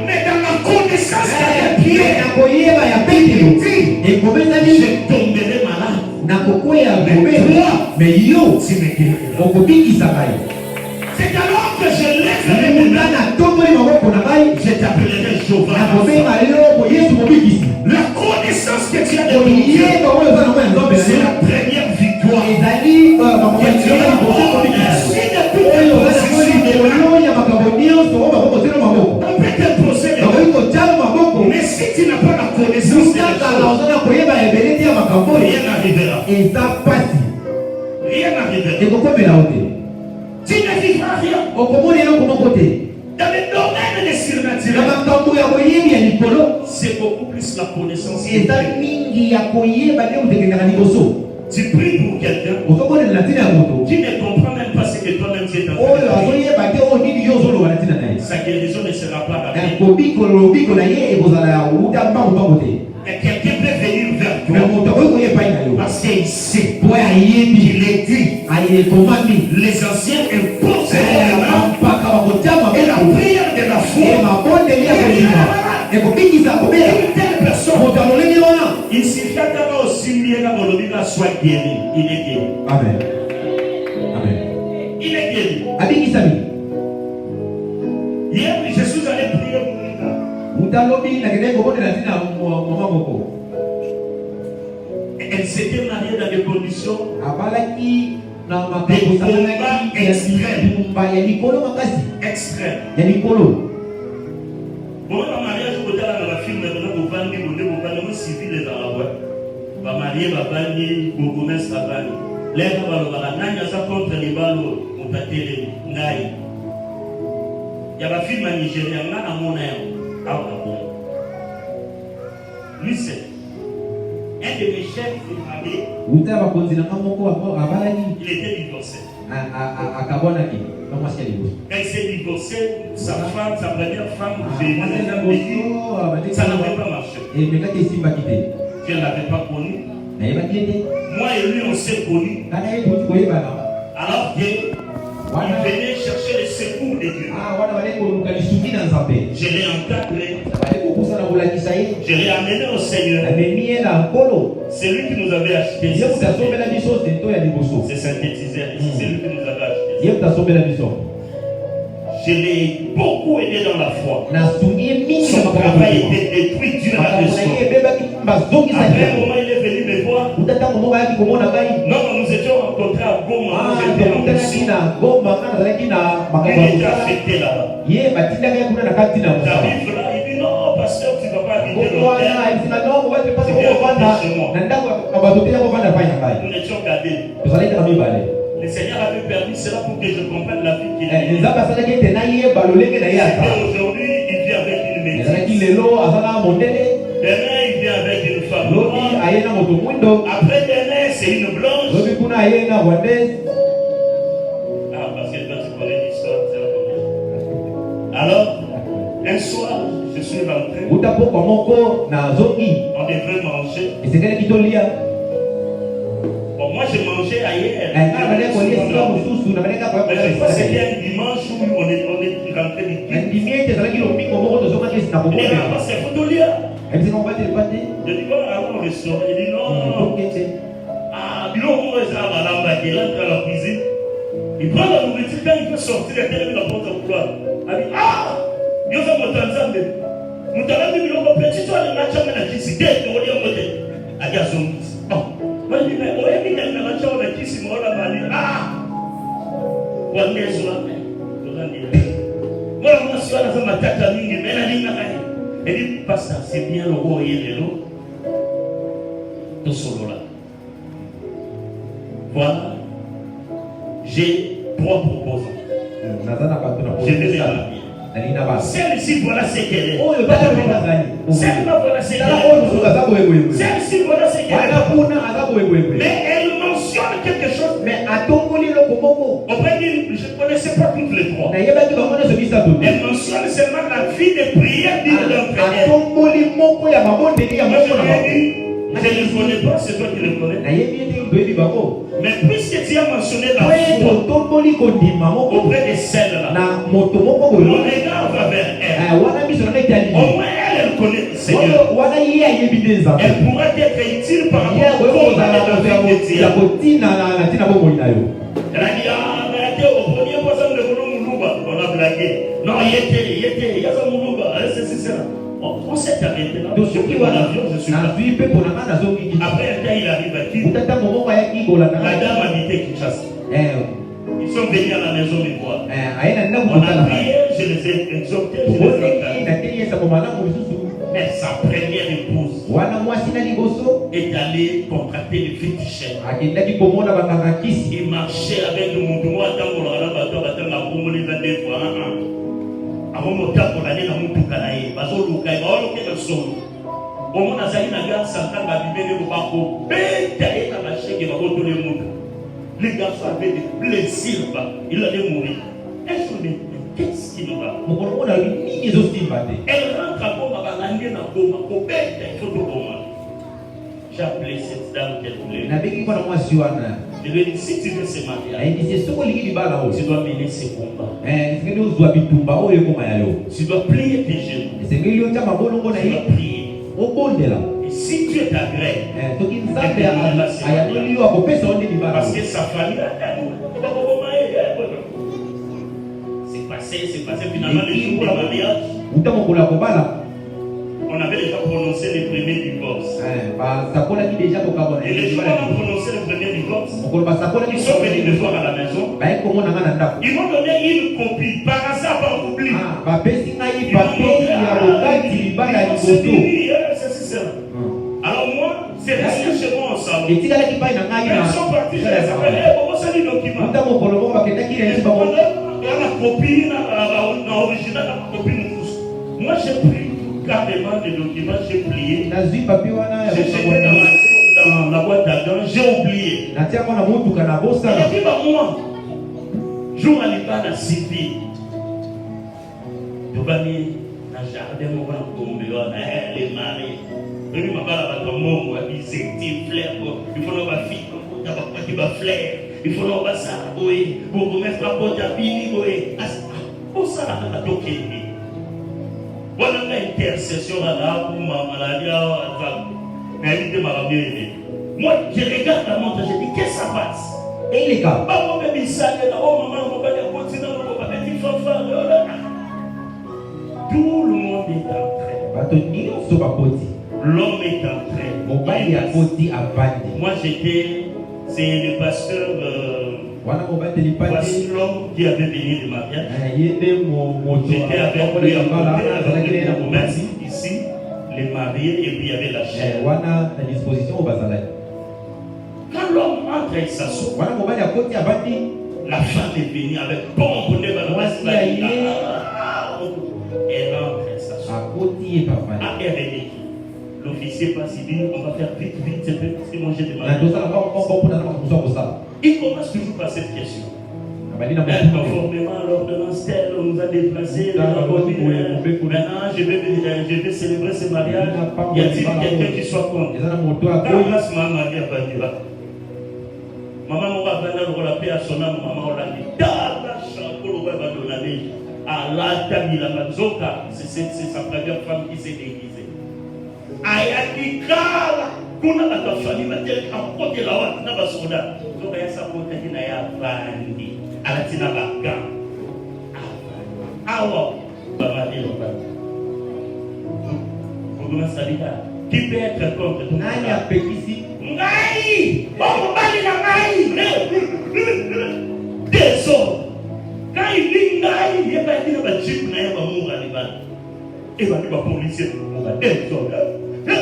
S1: Mais dans la connaissance de Pierre, je tomberai malade. Mais toi, tu me guériras. C'est alors que je lève les mains. Je t'appellerai Jéhovah. La connaissance que tu as de ton Dieu, c'est la première victoire. Que tu as pour merci de tout le processus. On peut te poser les mains. Mais si tu n'as pas la connaissance de la chose, rien n'arrivera. Rien n'arrivera. Tu ne vivras rien. Dans le domaine des surnaturels, c'est beaucoup plus la connaissance. Tu pries pour quelqu'un qui ne comprend même pas ce que toi-même tu es en train de faire. Sa guérison ne sera pas rapide. Et quelqu'un peut venir vers toi parce qu'il sait qu'il est dit. Les anciens imposent et la prière de la foi. Une telle personne, il suffit d'avoir aussi bien soit guéri. Il est guéri.
S2: Amen.
S1: Il est guéri. Hier, je suis allé prier pour elle s'était mariée dans des conditions extrêmes. Bon, le mariage, dans la film, vous civil dans la voie. Va marier, va banni, vous commencez à banni. L'air va contre les balles, on t'a télé, naï. Il y a un film en Nigeria, on a mon air. Lui, c'est. Un de mes chefs est marié. Il était divorcé. Quand il s'est divorcé, sa femme, sa première femme, ça n'avait pas marché. Je ne l'avais pas connu. Moi et lui, on s'est connus. Alors qu'il venait chercher le secours de Dieu. Je l'ai encadré. Je l'ai amené au Seigneur. C'est lui qui nous avait acheté. C'est synthétisé. C'est lui qui nous avait acheté. Je l'ai beaucoup aidé dans la foi. Son travail était détruit. Dieu l'a restauré. Après un moment, il est venu me voir. Non, nous étions rencontrés à Goma. J'étais en mission. Il était affecté là-bas. J'arrive là, il dit non, pasteur, tu ne vas pas habiter l'hôtel. Nous étions gardés. Le Seigneur avait permis cela pour que je comprenne la vie qu'il a. Aujourd'hui, il vit avec une médecine. Demain, il vit avec une femme. Après demain, c'est une blanche. Ah, parce que toi, tu connais l'histoire. Alors, un soir, je suis rentré. On devrait manger. Bon, moi, j'ai mangé ailleurs. Mais je crois que c'était un dimanche où on est rentré du culte. Il dit, c'est Foudolia. Je dis, bon, allons au restaurant. Il dit, non. Ah, il rentre à la cuisine. Il prend la nourriture, quand il peut sortir, il a la porte au couloir. Il dit, ah, il y a un Motanzambe. Motanzambe, il y a un petit toit de match à la cuisine. Il y a un côté. Il y a un moi, je dis, mais on a mis dans la voiture, on a dit, si moi, on a mal. Ah! On a mis sur la main. Moi, je suis allé dans ma tête à ligne, mais la ligne a gagné. Elle dit, pasteur, c'est bien le roi et le lot. Tout solo là. Voilà. J'ai 3 proposants. Je vais les ramener. Celle-ci, voilà ce qu'elle est. Celle-là, voilà ce qu'elle est. Celle-ci, voilà ce qu'elle est. Mais elle mentionne quelque chose. On va dire, je ne connaissais pas toutes les 3. Elle mentionne seulement la vie de prière d'une d'entre elles. Je ne le connais pas, c'est toi qui le connais. Mais puisque tu as mentionné la foi auprès de celle-là, mon regard va vers elle. Au moins elle connaît le Seigneur. Elle pourra être utile par rapport au combat de la vie de Dieu. Elle a dit, ah, mais au premier poisson de Moulouba, on a blagué. Non, il était, il y a un Moulouba, c'est ça. On s'est arrêté là. Je suis pris dans l'avion, je suis parti. Après un temps, il arrive à qui? La dame habitait Kinshasa. Ils sont venus à la maison me voir. On a prié, je les ai exhortés, je les ai encadrés. Mais sa première épouse est allée contracter le fétichet. Il marchait avec le monde. Avant pour l'année dans mon tukanaï, bazoluka, bazoluka solo. Au moins, Azali n'a pas s'entendre à vivre le bako, bête et à la chèque et à votre le monde. Les garçons avaient des blessures, il allait mourir. Est-ce que qu'est-ce qui nous va? Elle rentre à Goma, à Goma, bête, il faut tout Goma. J'ai appelé cette dame qu'elle voulait. Je lui ai dit, si tu veux se marier, tu dois mener ces combats. Tu dois plier tes genoux. Tu dois prier. Et si Dieu t'agrée, parce que sa famille c'est passé, finalement le jour du mariage. On avait déjà prononcé le premier divorce. Et les gens ont prononcé le premier divorce. Ils sont venus me voir à la maison. Ils m'ont donné une copie. Par hasard, par oubli. Ils m'ont dit, c'est ça. Alors moi, c'est resté chez moi en salon. Ils sont partis, je les appelle. Comment ça dit document? La copie, l'original, la copie. Moi, j'ai pris carrément des documents, j'ai plié. J'ai jeté dans la tête. dans la boîte à gants, j'ai oublié.
S2: natia mwana mutuka na bosa
S1: Il a dit, bah moi, jour à l'état à civil, tu vas venir dans le jardin, on va tomber, les maris. Et puis, ma balle va tomber, on va dire, c'est petit flair, il faut nos filles, il va flair, il faut nos ça, oui, pour remettre la porte à Bini, oui. Pour ça, on a toqué. Voilà l'intercession là pour ma maladie, moi, je regarde la montre, je dis, qu'est-ce que ça passe?
S2: et les gars
S1: tout le monde est en train.
S2: bato nyonso bakoti
S1: L'homme est en train.
S2: mobali akoti avandi
S1: Moi, c'est le pasteur
S2: wana mobali lipati
S1: l'homme qui avait venu de mariage.
S2: yende moto
S1: J'étais avec lui
S2: azalaki na mobali
S1: ici, les mariés, et puis il y avait la chair.
S2: wana na disposition oyo bazalaki
S1: Quand l'homme entre, il s'assoit.
S2: wana mobali akoti avandi
S1: La femme est venue avec pompe de elle entre, elle s'assoit.
S2: akoti ye pavandi
S1: Ah, elle est dit. L'officier passe, il dit, on va faire vite, c'est peu, parce que moi j'ai demandé.
S2: na tosala mpona na makusa kosala
S1: Il commence toujours par cette question.
S2: abandi na
S1: Conformément à l'ordonnance telle, on nous a déplacés. Maintenant, je vais célébrer ce mariage. Y a-t-il quelqu'un qui soit contre?
S2: eza na moto
S1: Quand
S2: akoyi
S1: grâce maman a dit, maman m'a vendu pour la paix à son âme, maman l'a dit, Dala Chankolo va donner à la Tamila Mazoka, c'est sa première femme qui s'est déguisée. Ayaki Kala, kuna la famille m'a dit, à côté la ouate, n'a pas soda. Donc, il y a sa côté qui n'a pas bandi, à la tina baka. Awa, maman dit, vous commencez à dire, qui peut être contre tout
S2: nani apekisi
S1: ngai bali na ngai désolé quand il dit ngai il va dire ba chip na ya ba munga ni ba et ba ni ba policier ba désolé ba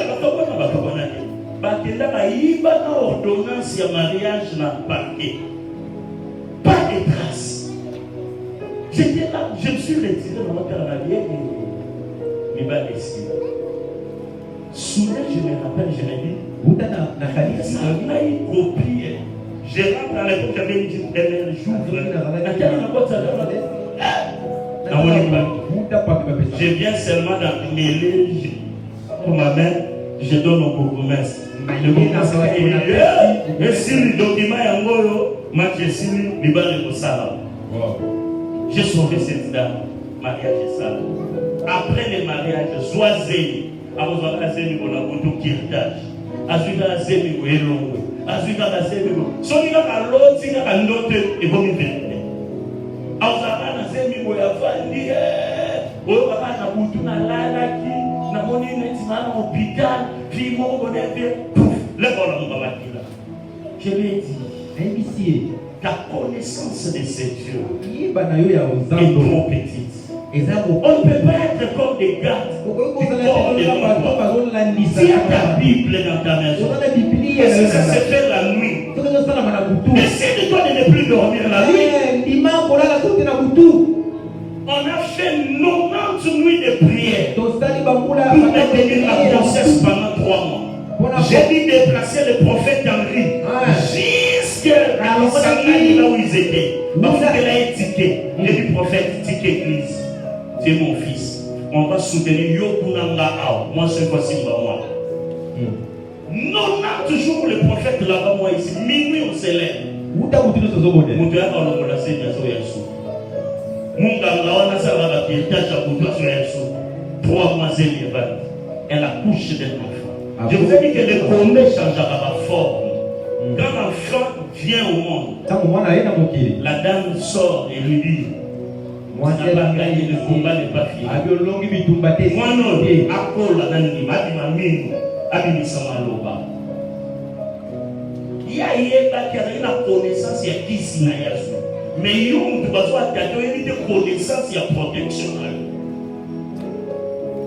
S1: kabona ni ba kenda ba yiba na ordonnance ya mariage na parquet pas de traces. J'étais là, je me suis retiré dans mon terrain la vieille et il va laisser. Soudain, je me rappelle, je me dis,
S2: uta na kanisi
S1: ça m'a copié. Je rentre à l'époque, j'avais une dernière jour. Je viens seulement d'emmêler pour ma mère, je donne au bourgmestre. Le bourgmestre et si le document est en gros, moi je suis le bas de Bossala. J'ai sauvé cette dame, mariage et ça. Après le mariage, Zoazé. Abozwaka zemi bona kutu kirtage azuka zemi welongo azuka zemi soki kaka loti kaka ndote ekomi vende azaka na zemi boya vandi oyo kaka na butu na lalaki na moni neti na hôpital fi moko na vie le bona mama kila je lui ai dit ta connaissance de ces dieux est trop petite. On ne peut pas être comme des gars. S'il y a ta Bible dans ta maison, si ça se fait la nuit, essaie de toi de ne plus dormir la nuit. On a fait 90 nuits de prière pour maintenir la grossesse pendant 3 mois. J'ai dit déplacer le prophète Henri jusqu'à là où ils étaient. Parce qu'elle a étiqué. J'ai dit prophète, tique église. C'est mon fils. On va soutenir Yokunanga Ao. Moi, cette fois-ci, moi. 90 jours, le prophète là-bas, moi ici. Minuit, on s'élève. Elle accouche d'un enfant. Je vous ai dit que le condé changera ma forme. Quand l'enfant vient au monde, la dame sort et lui dit, moi n'a pas gagné, le combat n'est pas fini. Moi non, akola nani madi mamino abimisa maloba. Ya yeba qui a la connaissance ya kisi na yasu. Mais yo mtu bazwa tato éviter connaissance ya protection.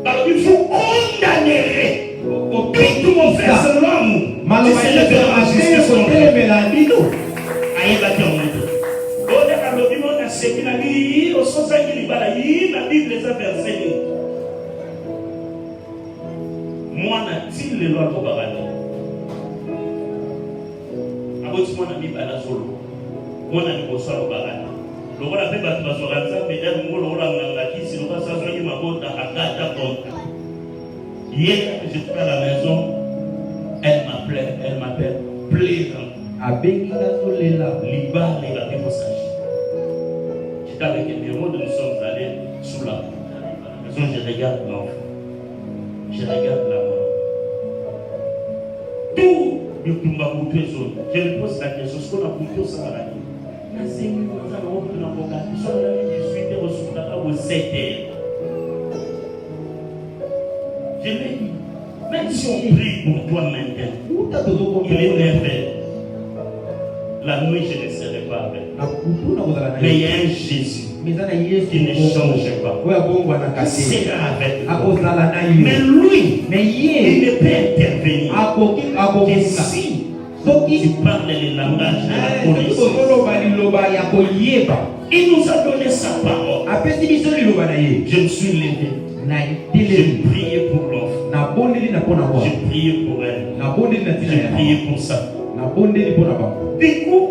S1: Alors il faut condamner tout mon frère selon nous. C'est le verbe à justice contre ayeba qui en est. C'est qu'il a dit, au sens où il a dit, la Bible les a versés. Moi, n'a-t-il le droit de parler? mon ami Balazolo. Mon ami Boswalo Barana. Le rôle a fait battre la soirée, mais elle m'a dit si le roi s'en soigne ma botte à Kata Tonka. Hier, j'étais à la maison, elle m'appelle, plaisant. Liba, les gars, j'étais avec un héros, nous sommes allés sous la maison, je regarde l'enfant. Je regarde la maman. Tout le Tumbabutu est zone. Je lui pose la question, ce qu'on a bouté au Sahara. Je lui ai dit, même si on prie pour toi maintenant, il est merveilleux. La nuit, je ne serai pas avec. Mais il y a un Jésus qui ne change pas. Qui sera avec toi. Mais lui, il ne peut intervenir. Et si tu parles le langage de la connaissance, il nous a donné sa parole. Je me suis levé. J'ai prié pour l'enfant. J'ai prié pour elle. J'ai prié pour ça. Du coup,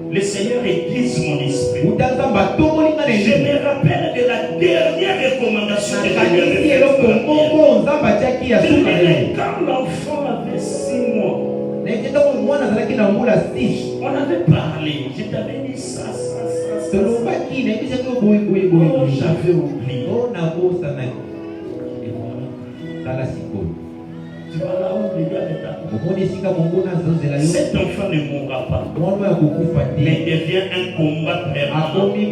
S1: le Seigneur aiguise mon esprit. Je me rappelle de la dernière recommandation que je lui avais faite. Quand l'enfant avait 6 mois, on avait parlé. Je t'avais dit ça. Oh, j'avais oublié. Tu vas là où le gars est à. Cet enfant ne mourra pas. Mais devient un combat permanent. Il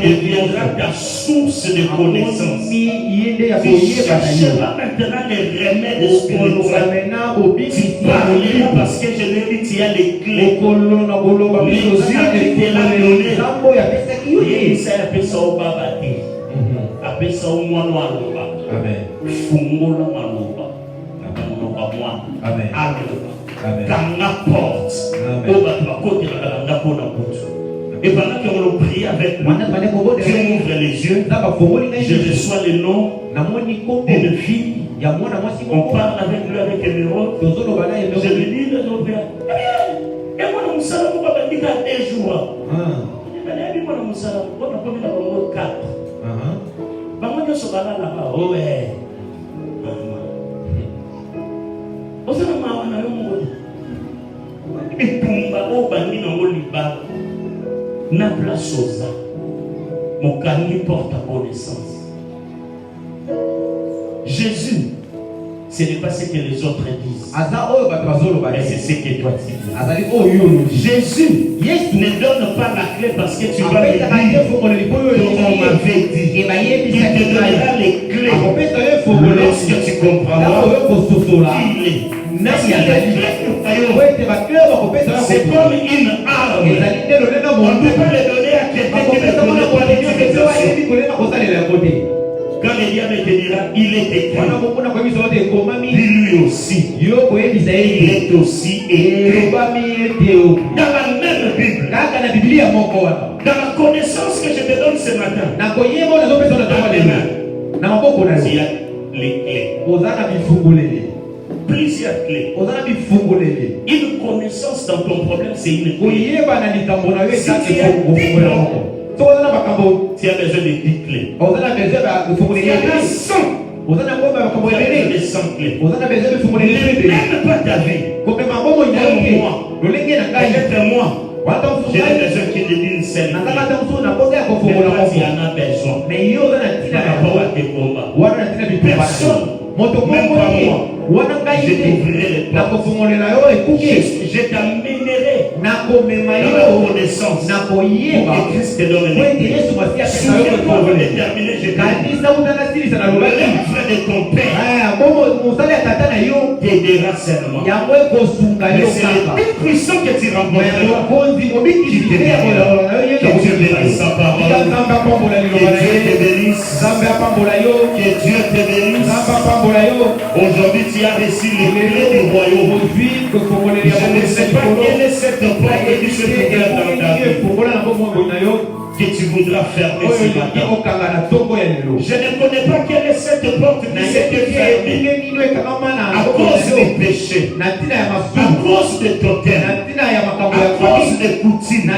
S1: deviendra ta source de connaissance. Tu chercheras maintenant les remèdes spirituels. Tu parleras parce que je l'ai dit, tu as les clés. Les yeux qui te l'ont donné. Il s'est appelé ça au babati. Appelé ça au moine aloba. Fungola maloba. Amen. Amen. Dans la porte, et pendant qu'on prie avec moi, Dieu m'ouvre les yeux. Je reçois le nom d'une fille. On parle avec lui avec un numéro. Je lui dis le nom. Et moi, nous sommes à 2 jours. Nous sommes à 4. Nous sommes là-bas. Ouais. Na place aux âmes, mon camion porte à connaissance. Jésus, ce n'est pas ce que les autres disent, mais c'est ce que toi tu dis. Jésus ne donne pas la clé parce que tu vas me dire comme on m'avait dit. Il te donnera les clés lorsque tu comprendras qui il est. C'est comme une arme. On ne peut pas le donner à quelqu'un qui ne connaît pas l'utilisation. Quand le diable te dira, il est écrit. Lui aussi. Il est aussi écrit. Dans la même Bible. Dans la connaissance que je te donne ce matin. Il y a les clés. Plusieurs clés. Une connaissance dans ton problème, c'est une clé. Si tu as 10 tu as besoin de 10 clés. Il y en a 100. Tu as besoin de 100 clés. Ne mène pas ta vie. Peut-être moi. Je n'ai besoin qu'il te dise une seule clé. Mais toi, tu en as besoin. Par rapport à tes combats. Personne. Même pas moi. Je t'ouvrirai les portes. Je t'amènerai dans la connaissance pour que Christ te donne les clés. Souviens-toi de déterminer, je t'ai dit. L'œuvre de ton Père t'aidera seulement. Mais c'est le plus puissant que tu rencontreras qui te bénira. Que Dieu bénisse sa parole. Que Dieu te bénisse. Que Dieu te bénisse. Aujourd'hui, tu as reçu les clés du royaume. Je ne sais pas quelle est cette porte qui se trouve dans ta vie que tu voudras fermer ce matin. Je ne connais pas quelle est cette porte qui s'est fermée à cause des péchés, à cause des totems, à coutumes, à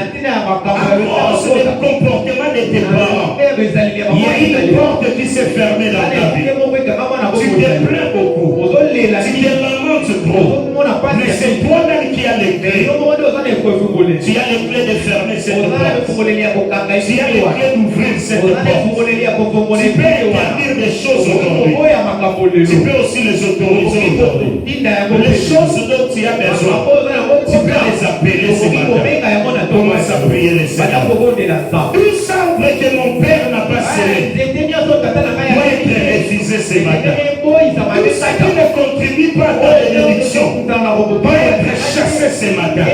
S1: cause du comportement de tes parents, il y a une porte qui s'est fermée dans ta vie. Tu te plains beaucoup, tu te lamentes trop, mais c'est toi-même qui as les clés. Tu as les clés de fermer cette porte. Tu as les clés d'ouvrir cette porte. Tu peux interdire des choses aujourd'hui. Tu peux aussi les autoriser aujourd'hui. Les choses dont tu as besoin, tu peux les appeler ce matin. Commence à prier le Seigneur. Tout semble que mon père n'a pas scellé doit être refusé ce matin. Tout ce qui ne contribue pas à ta bénédiction doit être chassé ce matin.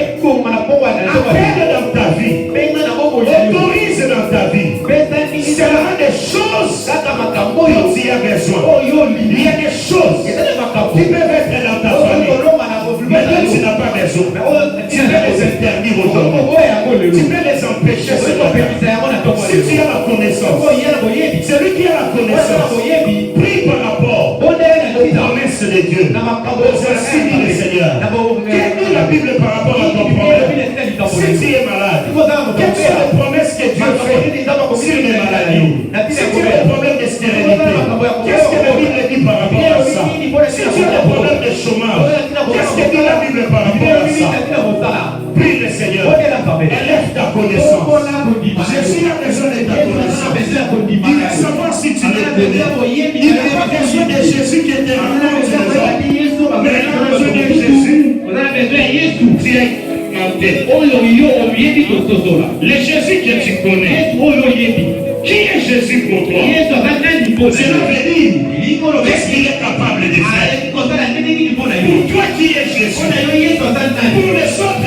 S1: Appelle dans ta vie, autorise dans ta vie. C'est là des choses dont tu as besoin. Il y a des choses qui peuvent être dans ta famille, mais dont tu n'as pas besoin. Tu peux les interdire aujourd'hui. Tu peux les empêcher ce matin. Si tu as la connaissance, celui qui a la connaissance, prie par rapport aux promesses de Dieu. Ainsi dit le Seigneur. Quelle dit la Bible par rapport à ton problème? Si tu es malade, quelles sont les promesses que Dieu fait sur les maladies? Si tu as des problèmes de stérilité, qu'est-ce que la Bible dit par rapport à ça? Si tu as des problèmes de chômage, qu'est-ce que dit la Bible par rapport à ça? Prie le Seigneur, élève ta connaissance. Jésus a besoin de ta connaissance. Il veut savoir si tu le connais. Il n'a pas besoin de Jésus qui était rencontre les hommes, mais il a besoin de Jésus. Tu es expérimenté. Le Jésus que tu connais. Qui est Jésus pour toi? Cela veut dire qu'est-ce qu'il est capable de faire. Pour toi qui est Jésus, pour les autres